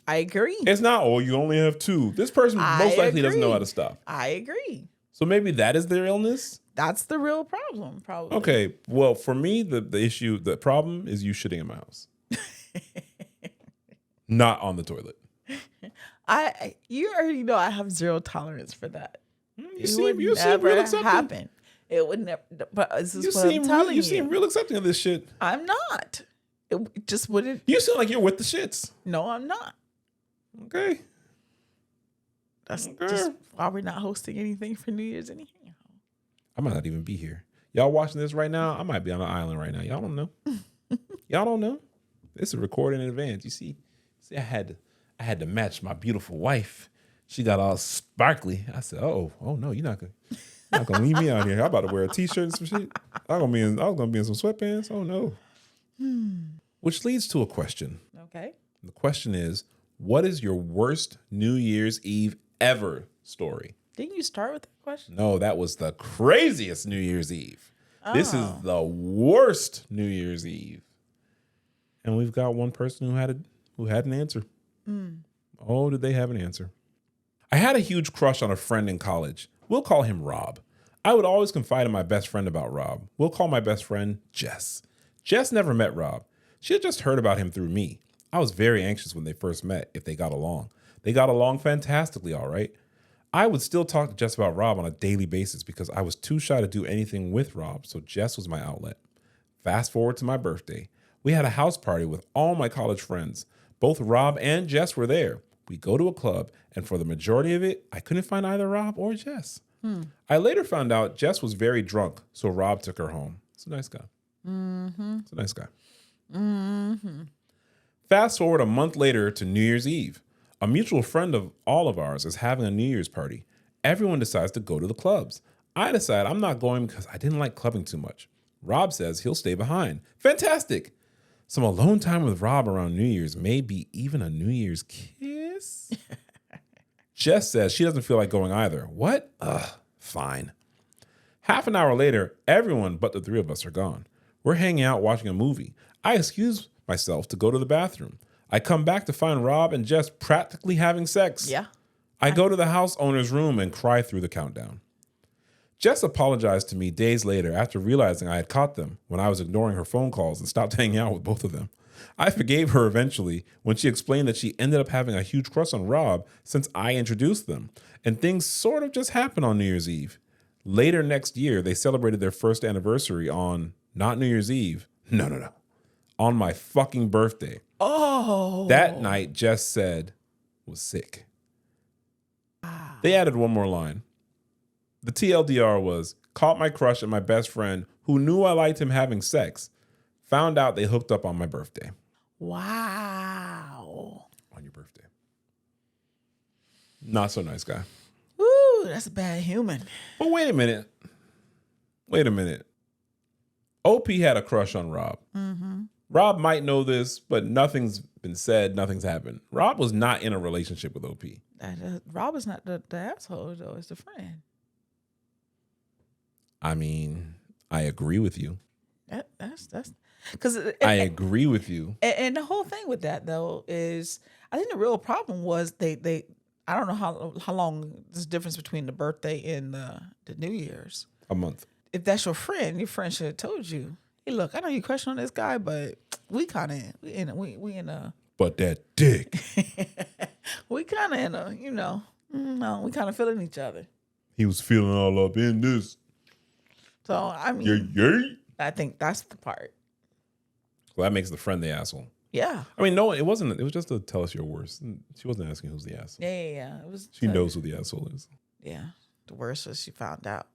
I agree. It's not, oh, you only have two. This person I most likely doesn't know agree. how to stop. I agree. So maybe that is their illness? That's the real problem, probably. Okay, well, for me, the problem is you shitting in my house. Not on the toilet. You already know I have zero tolerance for that. You seem real accepting. happen. It would never. But this is You what I'm telling you. You seem real accepting of this shit. I'm not. It just wouldn't. You sound like you're with the shits. No, I'm not. Okay. That's Okay. just why we're not hosting anything for New Year's anyhow. I might not even be here. Y'all watching this right now? I might be on an island right now. Y'all don't know. Y'all don't know. This is recorded in advance. You see, I had to match my beautiful wife. She got all sparkly. I said, oh no, you're not gonna leave me out here. I'm about to wear a t-shirt and some shit. I was gonna be in some sweatpants. Oh no. Which leads to a question. Okay. The question is, what is your worst New Year's Eve ever story? Didn't you start with that question? No, that was the craziest New Year's Eve. This is Oh. the worst New Year's Eve. And we've got one person who had an answer. Oh, did they have an answer? I had a huge crush on a friend in college. We'll call him Rob. I would always confide in my best friend about Rob. We'll call my best friend Jess. Jess never met Rob. She had just heard about him through me. I was very anxious when they first met if they got along. They got along fantastically, all right. I would still talk to Jess about Rob on a daily basis because I was too shy to do anything with Rob, so Jess was my outlet. Fast forward to my birthday. We had a house party with all my college friends. Both Rob and Jess were there. We go to a club, and for the majority of it, I couldn't find either Rob or Jess. I later found out Jess was very drunk, so Rob took her home. It's a nice guy. It's a nice guy. Fast forward a month later to New Year's Eve. A mutual friend of all of ours is having a New Year's party. Everyone decides to go to the clubs. I decide I'm not going because I didn't like clubbing too much. Rob says he'll stay behind. Fantastic. Some alone time with Rob around New Year's, maybe even a New Year's kiss. Jess says she doesn't feel like going either. What? Fine. Half an hour later, everyone but the three of us are gone. We're hanging out watching a movie. I excuse myself to go to the bathroom. I come back to find Rob and Jess practically having sex. Yeah. I go to the house owner's room and cry through the countdown. Jess apologized to me days later after realizing I had caught them when I was ignoring her phone calls and stopped hanging out with both of them. I forgave her eventually when she explained that she ended up having a huge crush on Rob since I introduced them, and things sort of just happened on New Year's Eve. Later next year, they celebrated their first anniversary on, not New Year's Eve, no, on my fucking birthday. Oh. That night, Jess said, was sick. They added one more line. The TLDR was, caught my crush and my best friend, who knew I liked him having sex, found out they hooked up on my birthday. Wow. On your birthday. Not so nice guy. Ooh, that's a bad human. But wait a minute. OP had a crush on Rob. Rob might know this, but nothing's been said, nothing's happened. Rob was not in a relationship with OP. Rob is not the asshole, though. It's the friend. I mean, I agree with you. That's because I agree with you. And the whole thing with that though is, I think the real problem was they I don't know how long this difference between the birthday and the New Year's. A month. If that's your friend should have told you, hey, look, I know you question on this guy, but we kind of we in a. But that dick. We kind of in a, we kind of feeling each other. He was feeling all up in this. So I mean, I think that's the part. Well, that makes the friend the asshole. Yeah. I mean, no, it wasn't. It was just to tell us your worst. She wasn't asking who's the asshole. Yeah. It was. She knows who the asshole is. Yeah. The worst was she found out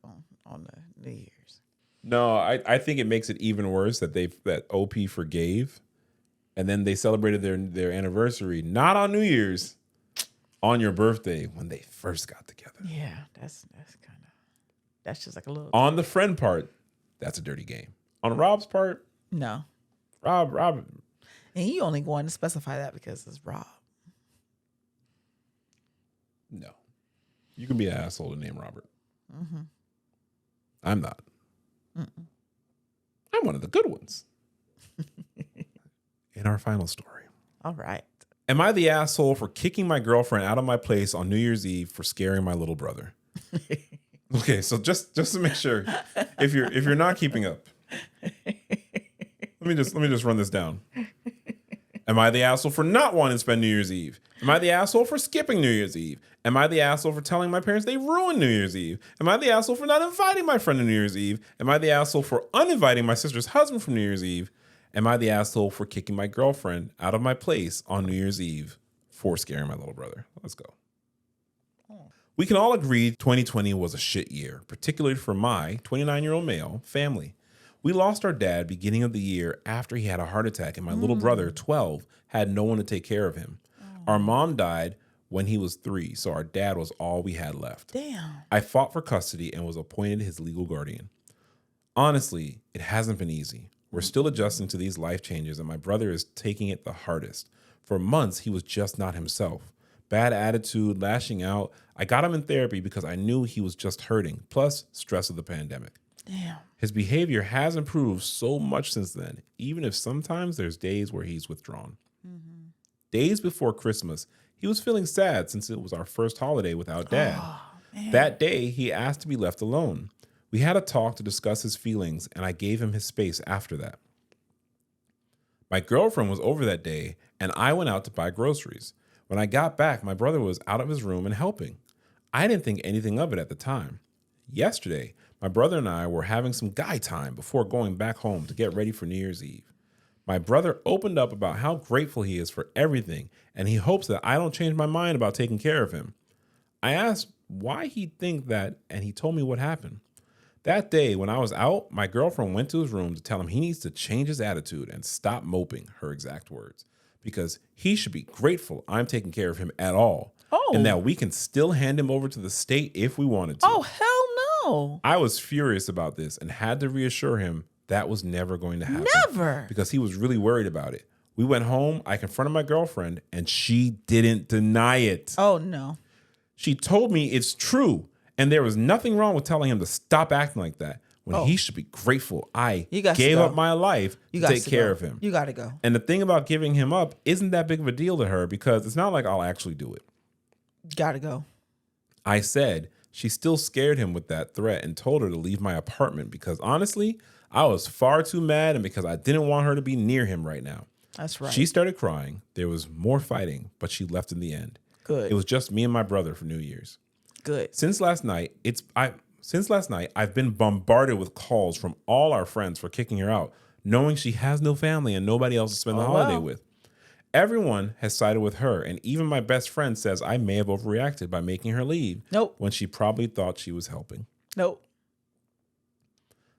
on the New Year's. No, I think it makes it even worse that OP forgave, and then they celebrated their anniversary not on New Year's, on your birthday when they first got together. Yeah, that's just like a little. On the friend part, that's a dirty game. On Rob's part, no. Rob, and he only wanted to specify that because it's Rob. No, you can be an asshole to name Robert. Mm-hmm. I'm not. Mm-mm. I'm one of the good ones. In our final story. All right. Am I the asshole for kicking my girlfriend out of my place on New Year's Eve for scaring my little brother? Okay, so just to make sure, if you're not keeping up, let me just run this down. Am I the asshole for not wanting to spend New Year's Eve? Am I the asshole for skipping New Year's Eve? Am I the asshole for telling my parents they ruined New Year's Eve? Am I the asshole for not inviting my friend to New Year's Eve? Am I the asshole for uninviting my sister's husband from New Year's Eve? Am I the asshole for kicking my girlfriend out of my place on New Year's Eve for scaring my little brother? Let's go. We can all agree 2020 was a shit year, particularly for my 29-year-old male family. We lost our dad beginning of the year after he had a heart attack, and my little brother, 12, had no one to take care of him. Our mom died when he was 3, so our dad was all we had left. Damn. I fought for custody and was appointed his legal guardian. Honestly, it hasn't been easy. We're still adjusting to these life changes, and my brother is taking it the hardest. For months, he was just not himself. Bad attitude, lashing out. I got him in therapy because I knew he was just hurting, plus stress of the pandemic. Damn. His behavior has improved so much since then, even if sometimes there's days where he's withdrawn. Mm-hmm. Days before Christmas, he was feeling sad since it was our first holiday without Dad. Oh, that day, he asked to be left alone. We had a talk to discuss his feelings, and I gave him his space after that. My girlfriend was over that day, and I went out to buy groceries. When I got back, my brother was out of his room and helping. I didn't think anything of it at the time. Yesterday, my brother and I were having some guy time before going back home to get ready for New Year's Eve. My brother opened up about how grateful he is for everything, and he hopes that I don't change my mind about taking care of him. I asked why he'd think that, and he told me what happened. That day, when I was out, my girlfriend went to his room to tell him he needs to change his attitude and stop moping, her exact words, because he should be grateful I'm taking care of him at all, and that we can still hand him over to the state if we wanted to. Oh, hell no. I was furious about this and had to reassure him that was never going to happen. Never. Because he was really worried about it. We went home, I confronted my girlfriend, and she didn't deny it. Oh, no. She told me it's true, and there was nothing wrong with telling him to stop acting like that when he should be grateful I gave up my life to take care of him. You got to go. And the thing about giving him up isn't that big of a deal to her because it's not like I'll actually do it. Got to go. I said she still scared him with that threat and told her to leave my apartment because honestly, I was far too mad and because I didn't want her to be near him right now. That's right. She started crying. There was more fighting, but she left in the end. Good. It was just me and my brother for New Year's. Good. Since last night, I've been bombarded with calls from all our friends for kicking her out, knowing she has no family and nobody else to spend the holiday with. Everyone has sided with her, and even my best friend says I may have overreacted by making her leave. Nope. When she probably thought she was helping. Nope.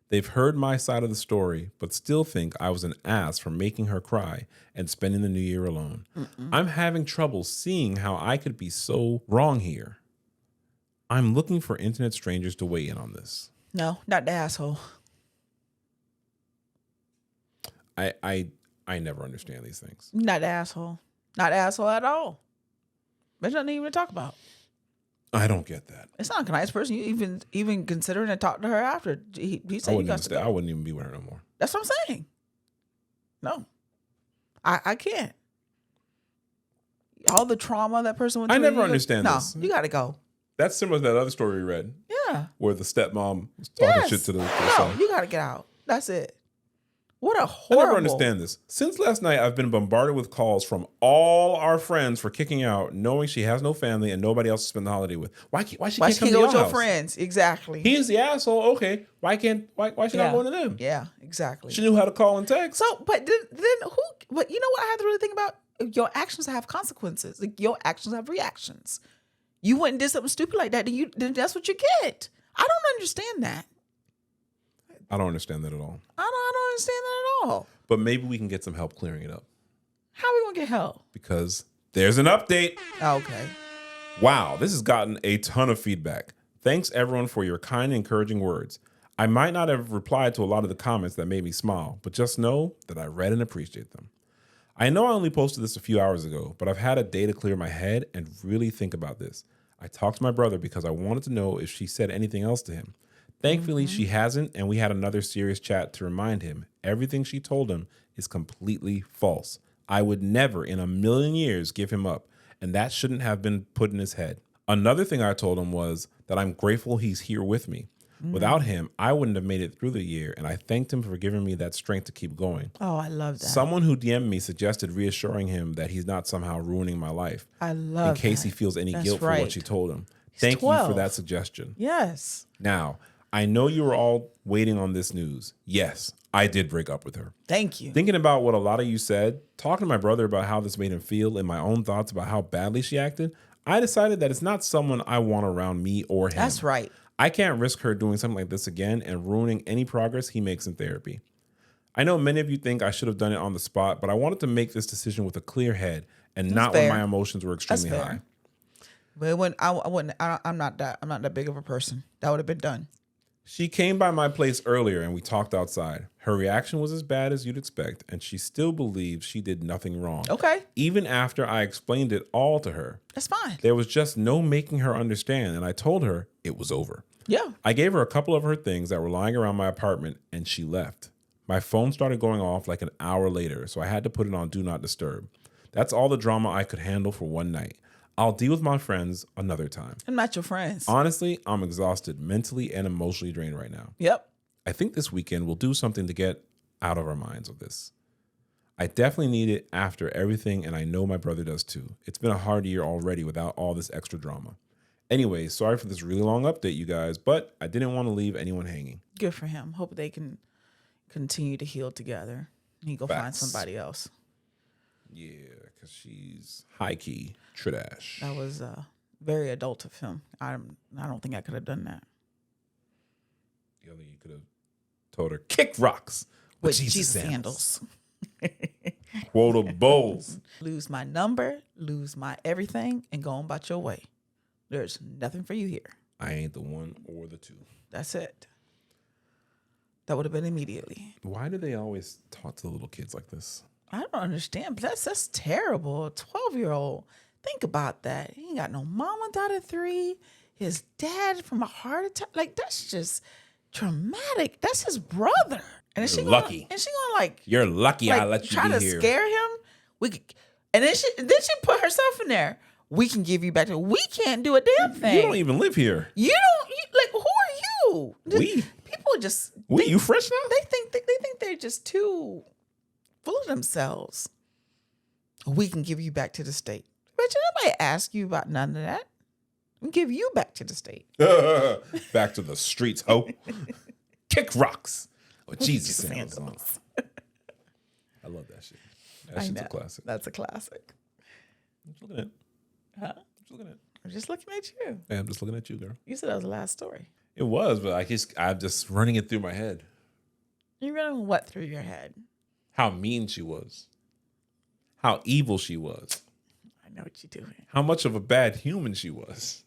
They've heard my side of the story, but still think I was an ass for making her cry and spending the new year alone. Mm-mm. I'm having trouble seeing how I could be so wrong here. I'm looking for internet strangers to weigh in on this. No, not the asshole. I never understand these things. Not the asshole. Not the asshole at all. There's nothing even to talk about. I don't get that. It's not a nice person. You even considering to talk to her after. He said you got to go. I wouldn't even be with her no more. That's what I'm saying. No. I can't. All the trauma that person went through. I never understand this. No, you got to go. That's similar to that other story we read. Yeah. Where the stepmom was talking shit to the son. You got to get out. That's it. What a horrible. I never understand this. Since last night, I've been bombarded with calls from all our friends for kicking out, knowing she has no family and nobody else to spend the holiday with. Why she can't go with your friends? Exactly. He's the asshole. Okay. Why she not going to them? Yeah, exactly. She knew how to call and text. So, but then who? But you know what I have to really think about? Your actions have consequences. Like, your actions have reactions. You went and did something stupid like that, then that's what you get. I don't understand that. I don't understand that at all. I don't understand that at all. But maybe we can get some help clearing it up. How are we gonna get help? Because there's an update. Okay. Wow, this has gotten a ton of feedback. Thanks everyone for your kind and encouraging words. I might not have replied to a lot of the comments that made me smile, but just know that I read and appreciate them. I know I only posted this a few hours ago, but I've had a day to clear my head and really think about this. I talked to my brother because I wanted to know if she said anything else to him. Thankfully, she hasn't, and we had another serious chat to remind him everything she told him is completely false. I would never in a million years give him up, and that shouldn't have been put in his head. Another thing I told him was that I'm grateful he's here with me. Without him, I wouldn't have made it through the year, and I thanked him for giving me that strength to keep going. Oh, I love that. Someone who DM'd me suggested reassuring him that he's not somehow ruining my life. I love in case that. he feels any That's guilt for right. what she told him. He's Thank 12. you for that suggestion. Yes. Now, I know you were all waiting on this news. Yes, I did break up with her. Thank you. Thinking about what a lot of you said, talking to my brother about how this made him feel, and my own thoughts about how badly she acted, I decided that it's not someone I want around me or him. That's right. I can't risk her doing something like this again and ruining any progress he makes in therapy. I know many of you think I should have done it on the spot, but I wanted to make this decision with a clear head and not when my emotions were extremely high. But when I'm not that big of a person. That would have been done. She came by my place earlier and we talked outside. Her reaction was as bad as you'd expect, and she still believes she did nothing wrong. Okay. Even after I explained it all to her. That's fine. There was just no making her understand, and I told her it was over. Yeah. I gave her a couple of her things that were lying around my apartment, and she left. My phone started going off like an hour later, so I had to put it on Do Not Disturb. That's all the drama I could handle for one night. I'll deal with my friends another time. I'm not your friends. Honestly, I'm exhausted, mentally and emotionally drained right now. Yep. I think this weekend we'll do something to get out of our minds of this. I definitely need it after everything, and I know my brother does too. It's been a hard year already without all this extra drama. Anyway, sorry for this really long update, you guys, but I didn't want to leave anyone hanging. Good for him. Hope they can continue to heal together. He go find somebody else. Yeah, because she's high-key trash. That was very adult of him. I don't think I could have done that. The other, you could have told her, kick rocks with Jesus sandals. Quotables. Lose my number, lose my everything, and go on about your way. There's nothing for you here. I ain't the one or the two. That's it. That would have been immediately. Why do they always talk to the little kids like this? I don't understand. But that's terrible. A 12-year-old. Think about that. He ain't got no mama, died at 3. His dad from a heart attack. Like, that's just traumatic. That's his brother. And You're lucky. And she gonna like. You're lucky I let you be here. Try to scare him. We could, and then she put herself in there. We can give you back to. We can't do a damn thing. You don't even live here. You don't like. Who are you? People just. You fresh now? They think they're just too full of themselves. We can give you back to the state. But nobody ask you about none of that. We give you back to the state. Back to the streets, ho. Kick rocks. With Jesus sandals on. I love that shit. That shit's a classic. That's a classic. I'm just looking at. Huh? I'm just looking at you. Yeah, I'm just looking at you, girl. You said that was the last story. It was, but I'm just running it through my head. You're running what through your head? How mean she was. How evil she was. I know what you're doing. How much of a bad human she was.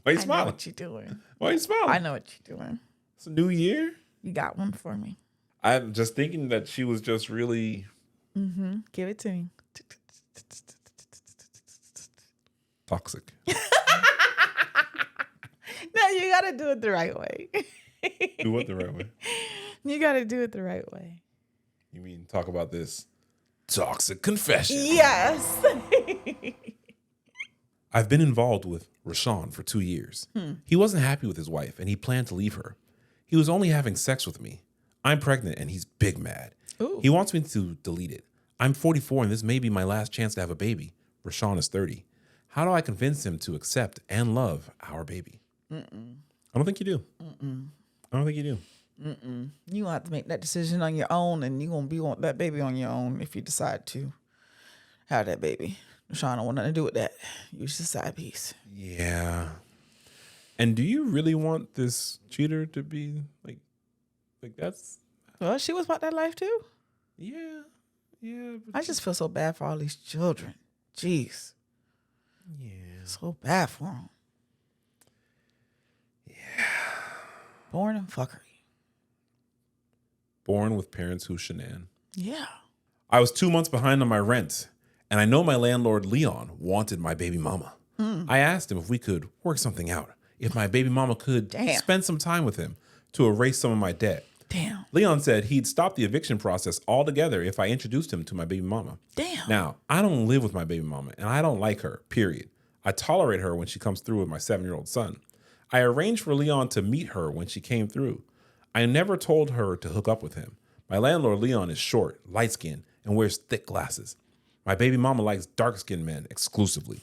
Why are you smiling? I know what you're doing. Why are you smiling? I know what you're doing. It's a new year. You got one for me. I'm just thinking that she was just really Give it to me. Toxic. No, you got to do it the right way. Do what the right way? You got to do it the right way. You mean talk about this toxic confession? Yes. I've been involved with Rashawn for 2 years. He wasn't happy with his wife, and he planned to leave her. He was only having sex with me. I'm pregnant, and he's big mad. Ooh. He wants me to delete it. I'm 44, and this may be my last chance to have a baby. Rashawn is 30. How do I convince him to accept and love our baby? I don't think you do. I don't think you do. You gonna have to make that decision on your own, and you gonna want that baby on your own if you decide to have that baby. Rashawn don't want nothing to do with that. You just a side piece. Yeah. And do you really want this cheater to be like that's? Well, she was about that life too. Yeah. I just feel so bad for all these children. Jeez. Yeah. So bad for them. Yeah. Born in fuckery. Born with parents who shenan. Yeah. I was 2 months behind on my rent, and I know my landlord, Leon, wanted my baby mama. I asked him if we could work something out, if my baby mama could spend some time with him to erase some of my debt. Damn. Leon said he'd stop the eviction process altogether if I introduced him to my baby mama. Damn. Now, I don't live with my baby mama, and I don't like her, period. I tolerate her when she comes through with my 7-year-old son. I arranged for Leon to meet her when she came through. I never told her to hook up with him. My landlord, Leon, is short, light-skinned, and wears thick glasses. My baby mama likes dark-skinned men exclusively.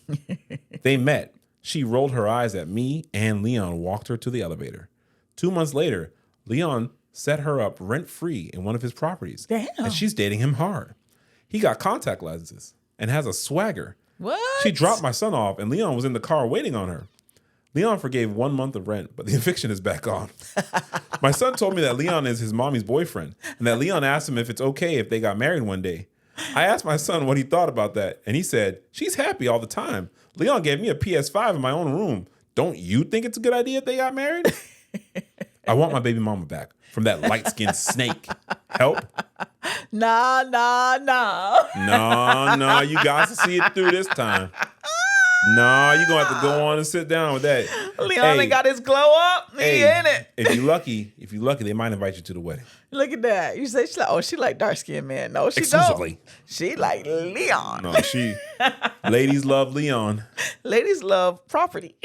They met. She rolled her eyes at me, and Leon walked her to the elevator. 2 months later, Leon set her up rent-free in one of his properties. Damn. And she's dating him hard. He got contact lenses and has a swagger. What? She dropped my son off, and Leon was in the car waiting on her. Leon forgave 1 month of rent, but the eviction is back on. My son told me that Leon is his mommy's boyfriend, and that Leon asked him if it's okay if they got married one day. I asked my son what he thought about that, and he said, she's happy all the time. Leon gave me a PS5 in my own room. Don't you think it's a good idea if they got married? I want my baby mama back from that light-skinned snake. Help? Nah. No, you got to see it through this time. No, you're going to have to go on and sit down with that. Leon ain't got his glow up. He in it. If you're lucky, they might invite you to the wedding. Look at that. You say she like dark-skinned men. No, she Exclusively. don't. She like Leon. No, ladies love Leon. Ladies love property.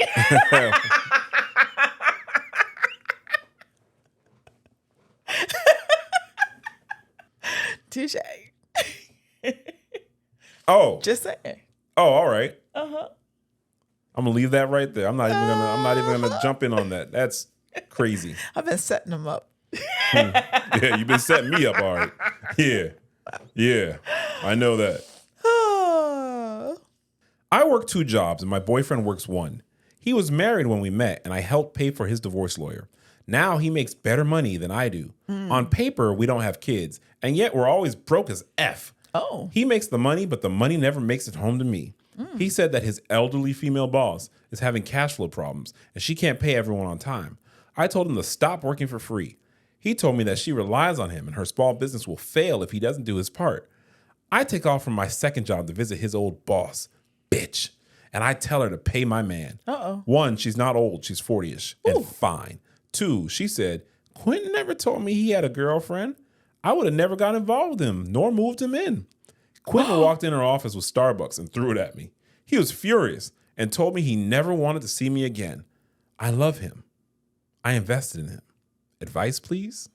Touche. Oh. Just saying. Oh, all right. Uh-huh. I'm gonna leave that right there. I'm not even gonna jump in on that. That's crazy. I've been setting them up. Yeah, you've been setting me up, all right. Yeah. I know that. I work 2 jobs and my boyfriend works 1. He was married when we met and I helped pay for his divorce lawyer. Now he makes better money than I do. On paper, we don't have kids, and yet we're always broke as F. Oh. He makes the money, but the money never makes it home to me. He said that his elderly female boss is having cash flow problems and she can't pay everyone on time. I told him to stop working for free. He told me that she relies on him and her small business will fail if he doesn't do his part. I take off from my 2nd job to visit his old boss, bitch, and I tell her to pay my man. 1, she's not old, she's 40-ish and fine. 2, she said, Quentin never told me he had a girlfriend. I would have never got involved with him, nor moved him in. Quentin walked in her office with Starbucks and threw it at me. He was furious and told me he never wanted to see me again. I love him. I invested in him. Advice, please?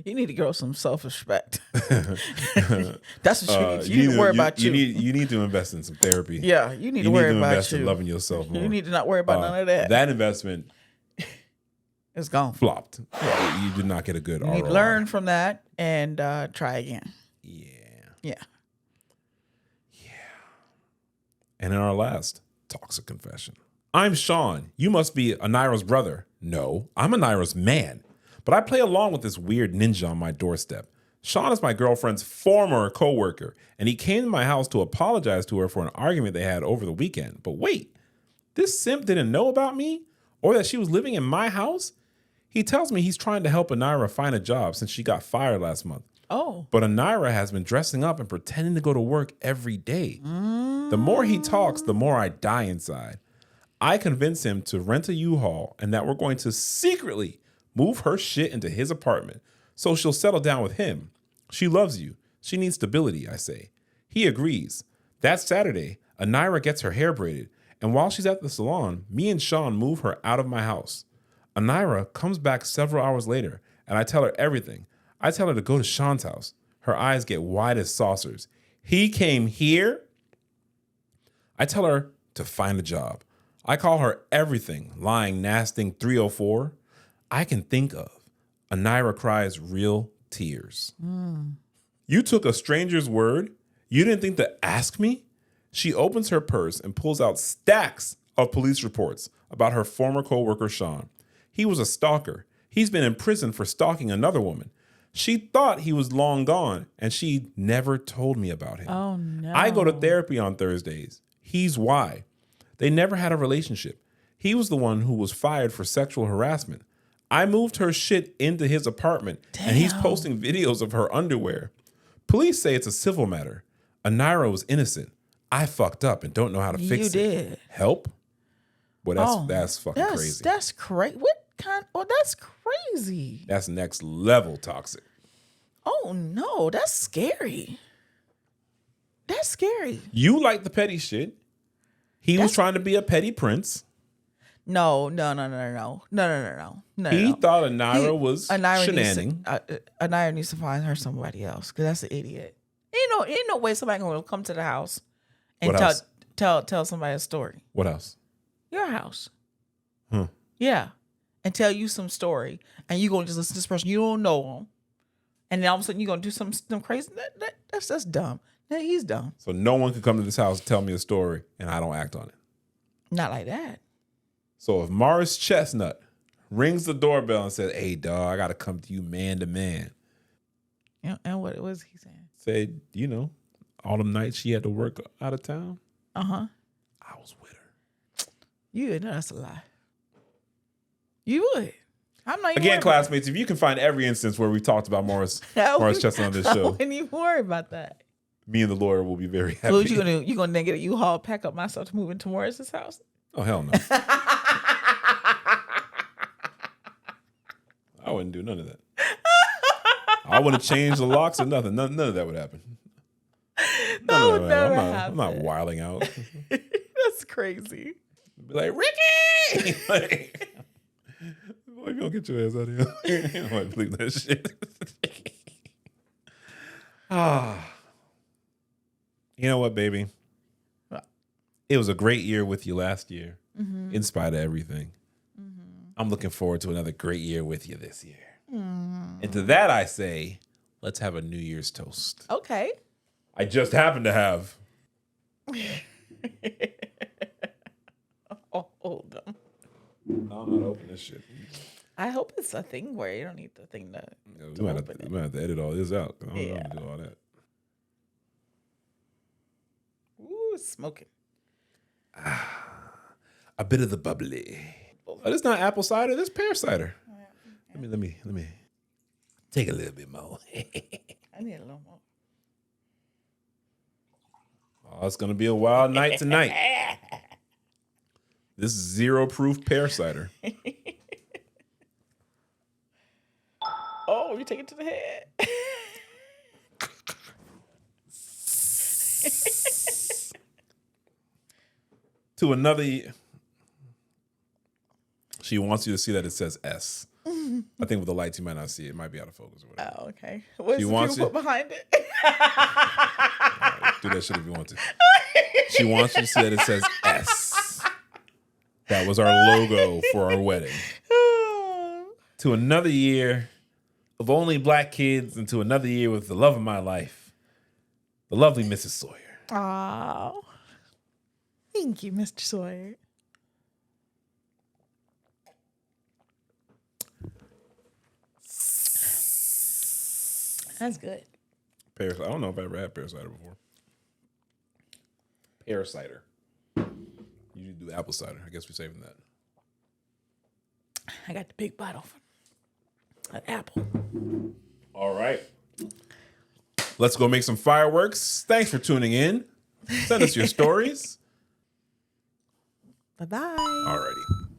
You need to grow some self-respect. That's what you need. You need to worry about you. You need to invest in some therapy. Yeah, you need to worry about you. invest in loving yourself more. You need to not worry about none of that. That investment it's gone. Flopped. You did not get a good ROI. You need to learn from that and try again. Yeah. And in our last toxic confession. I'm Sean. You must be Anyra's brother. No, I'm Anyra's man. But I play along with this weird ninja on my doorstep. Sean is my girlfriend's former coworker, and he came to my house to apologize to her for an argument they had over the weekend. But wait, this simp didn't know about me or that she was living in my house? He tells me he's trying to help Anyra find a job since she got fired last month. Oh. But Anyra has been dressing up and pretending to go to work every day. The more he talks, the more I die inside. I convince him to rent a U-Haul and that we're going to secretly move her shit into his apartment so she'll settle down with him. She loves you. She needs stability, I say. He agrees. That Saturday, Anyra gets her hair braided, and while she's at the salon, me and Sean move her out of my house. Anyra comes back several hours later, and I tell her everything. I tell her to go to Sean's house. Her eyes get wide as saucers. He came here? I tell her to find a job. I call her everything, lying, nasting 304 I can think of. Anyra cries real tears. You took a stranger's word? You didn't think to ask me? She opens her purse and pulls out stacks of police reports about her former coworker, Sean. He was a stalker. He's been in prison for stalking another woman. She thought he was long gone, and she never told me about him. Oh, no. I go to therapy on Thursdays. He's why. They never had a relationship. He was the one who was fired for sexual harassment. I moved her shit into his apartment, and he's posting videos of her underwear. Police say it's a civil matter. Anyra was innocent. I fucked up and don't know how to fix it. You did. Help? Well, that's fucking crazy. That's crazy. What kind? Oh, that's crazy. That's next level toxic. Oh, no. That's scary. That's scary. You like the petty shit. He was trying to be a petty prince. No. He thought Anyra was shenanigans. Anyra needs to find her somebody else because that's an idiot. Ain't no way somebody gonna come to the house and tell somebody a story. What else? Your house. Yeah. And tell you some story. And you gonna just listen to this person. You don't know him. And then all of a sudden you're gonna do some crazy. That's dumb. He's dumb. So no one could come to this house and tell me a story and I don't act on it. Not like that. So if Morris Chestnut rings the doorbell and says, "Hey, dog, I got to come to you man to man." And what was he saying? Said, all them nights she had to work out of town. Uh-huh. I was with her. You would know that's a lie. You would. I'm not even Again, classmates, if you can find every instance where we talked about Morris Chestnut on this I show, wouldn't even worry about that. me and the lawyer will be very happy. So what you gonna do? You gonna then get a U-Haul, pack up my stuff to move into Morris's house? Oh, hell no. I wouldn't do none of that. I wouldn't change the locks or nothing. None of that would happen. I'm not wilding out. That's crazy. Be like, Ricky! Boy, you don't get your ass out of here. You don't want to believe that shit. You know what, baby? It was a great year with you last year, in spite of everything. I'm looking forward to another great year with you this year. And to that I say, let's have a New Year's toast. Okay. I just happen to have. Hold on. I'm not opening this shit. I hope it's a thing where you don't need the thing to We might have to edit all this out. I don't know how to do all that. Ooh, it's smoking. A bit of the bubbly. Oh, this is not apple cider. This is pear cider. Let me take a little bit more. I need a little more. Oh, it's gonna be a wild night tonight. This is 0 proof pear cider. Oh, you take it to the head. To another. She wants you to see that it says S. I think with the lights you might not see it. It might be out of focus or whatever. Oh, okay. What's the people put behind it? Right, do that shit if you want to. She wants you to see that it says S. That was our logo for our wedding. To another year of only black kids, and to another year with the love of my life, the lovely Mrs. Sawyer. Oh, thank you, Mr. Sawyer. That's good. I don't know if I ever had pear cider before. Pear cider. You do apple cider. I guess we're saving that. I got the big bottle for an apple. All right. Let's go make some fireworks. Thanks for tuning in. Send us your stories. Bye-bye. Alrighty.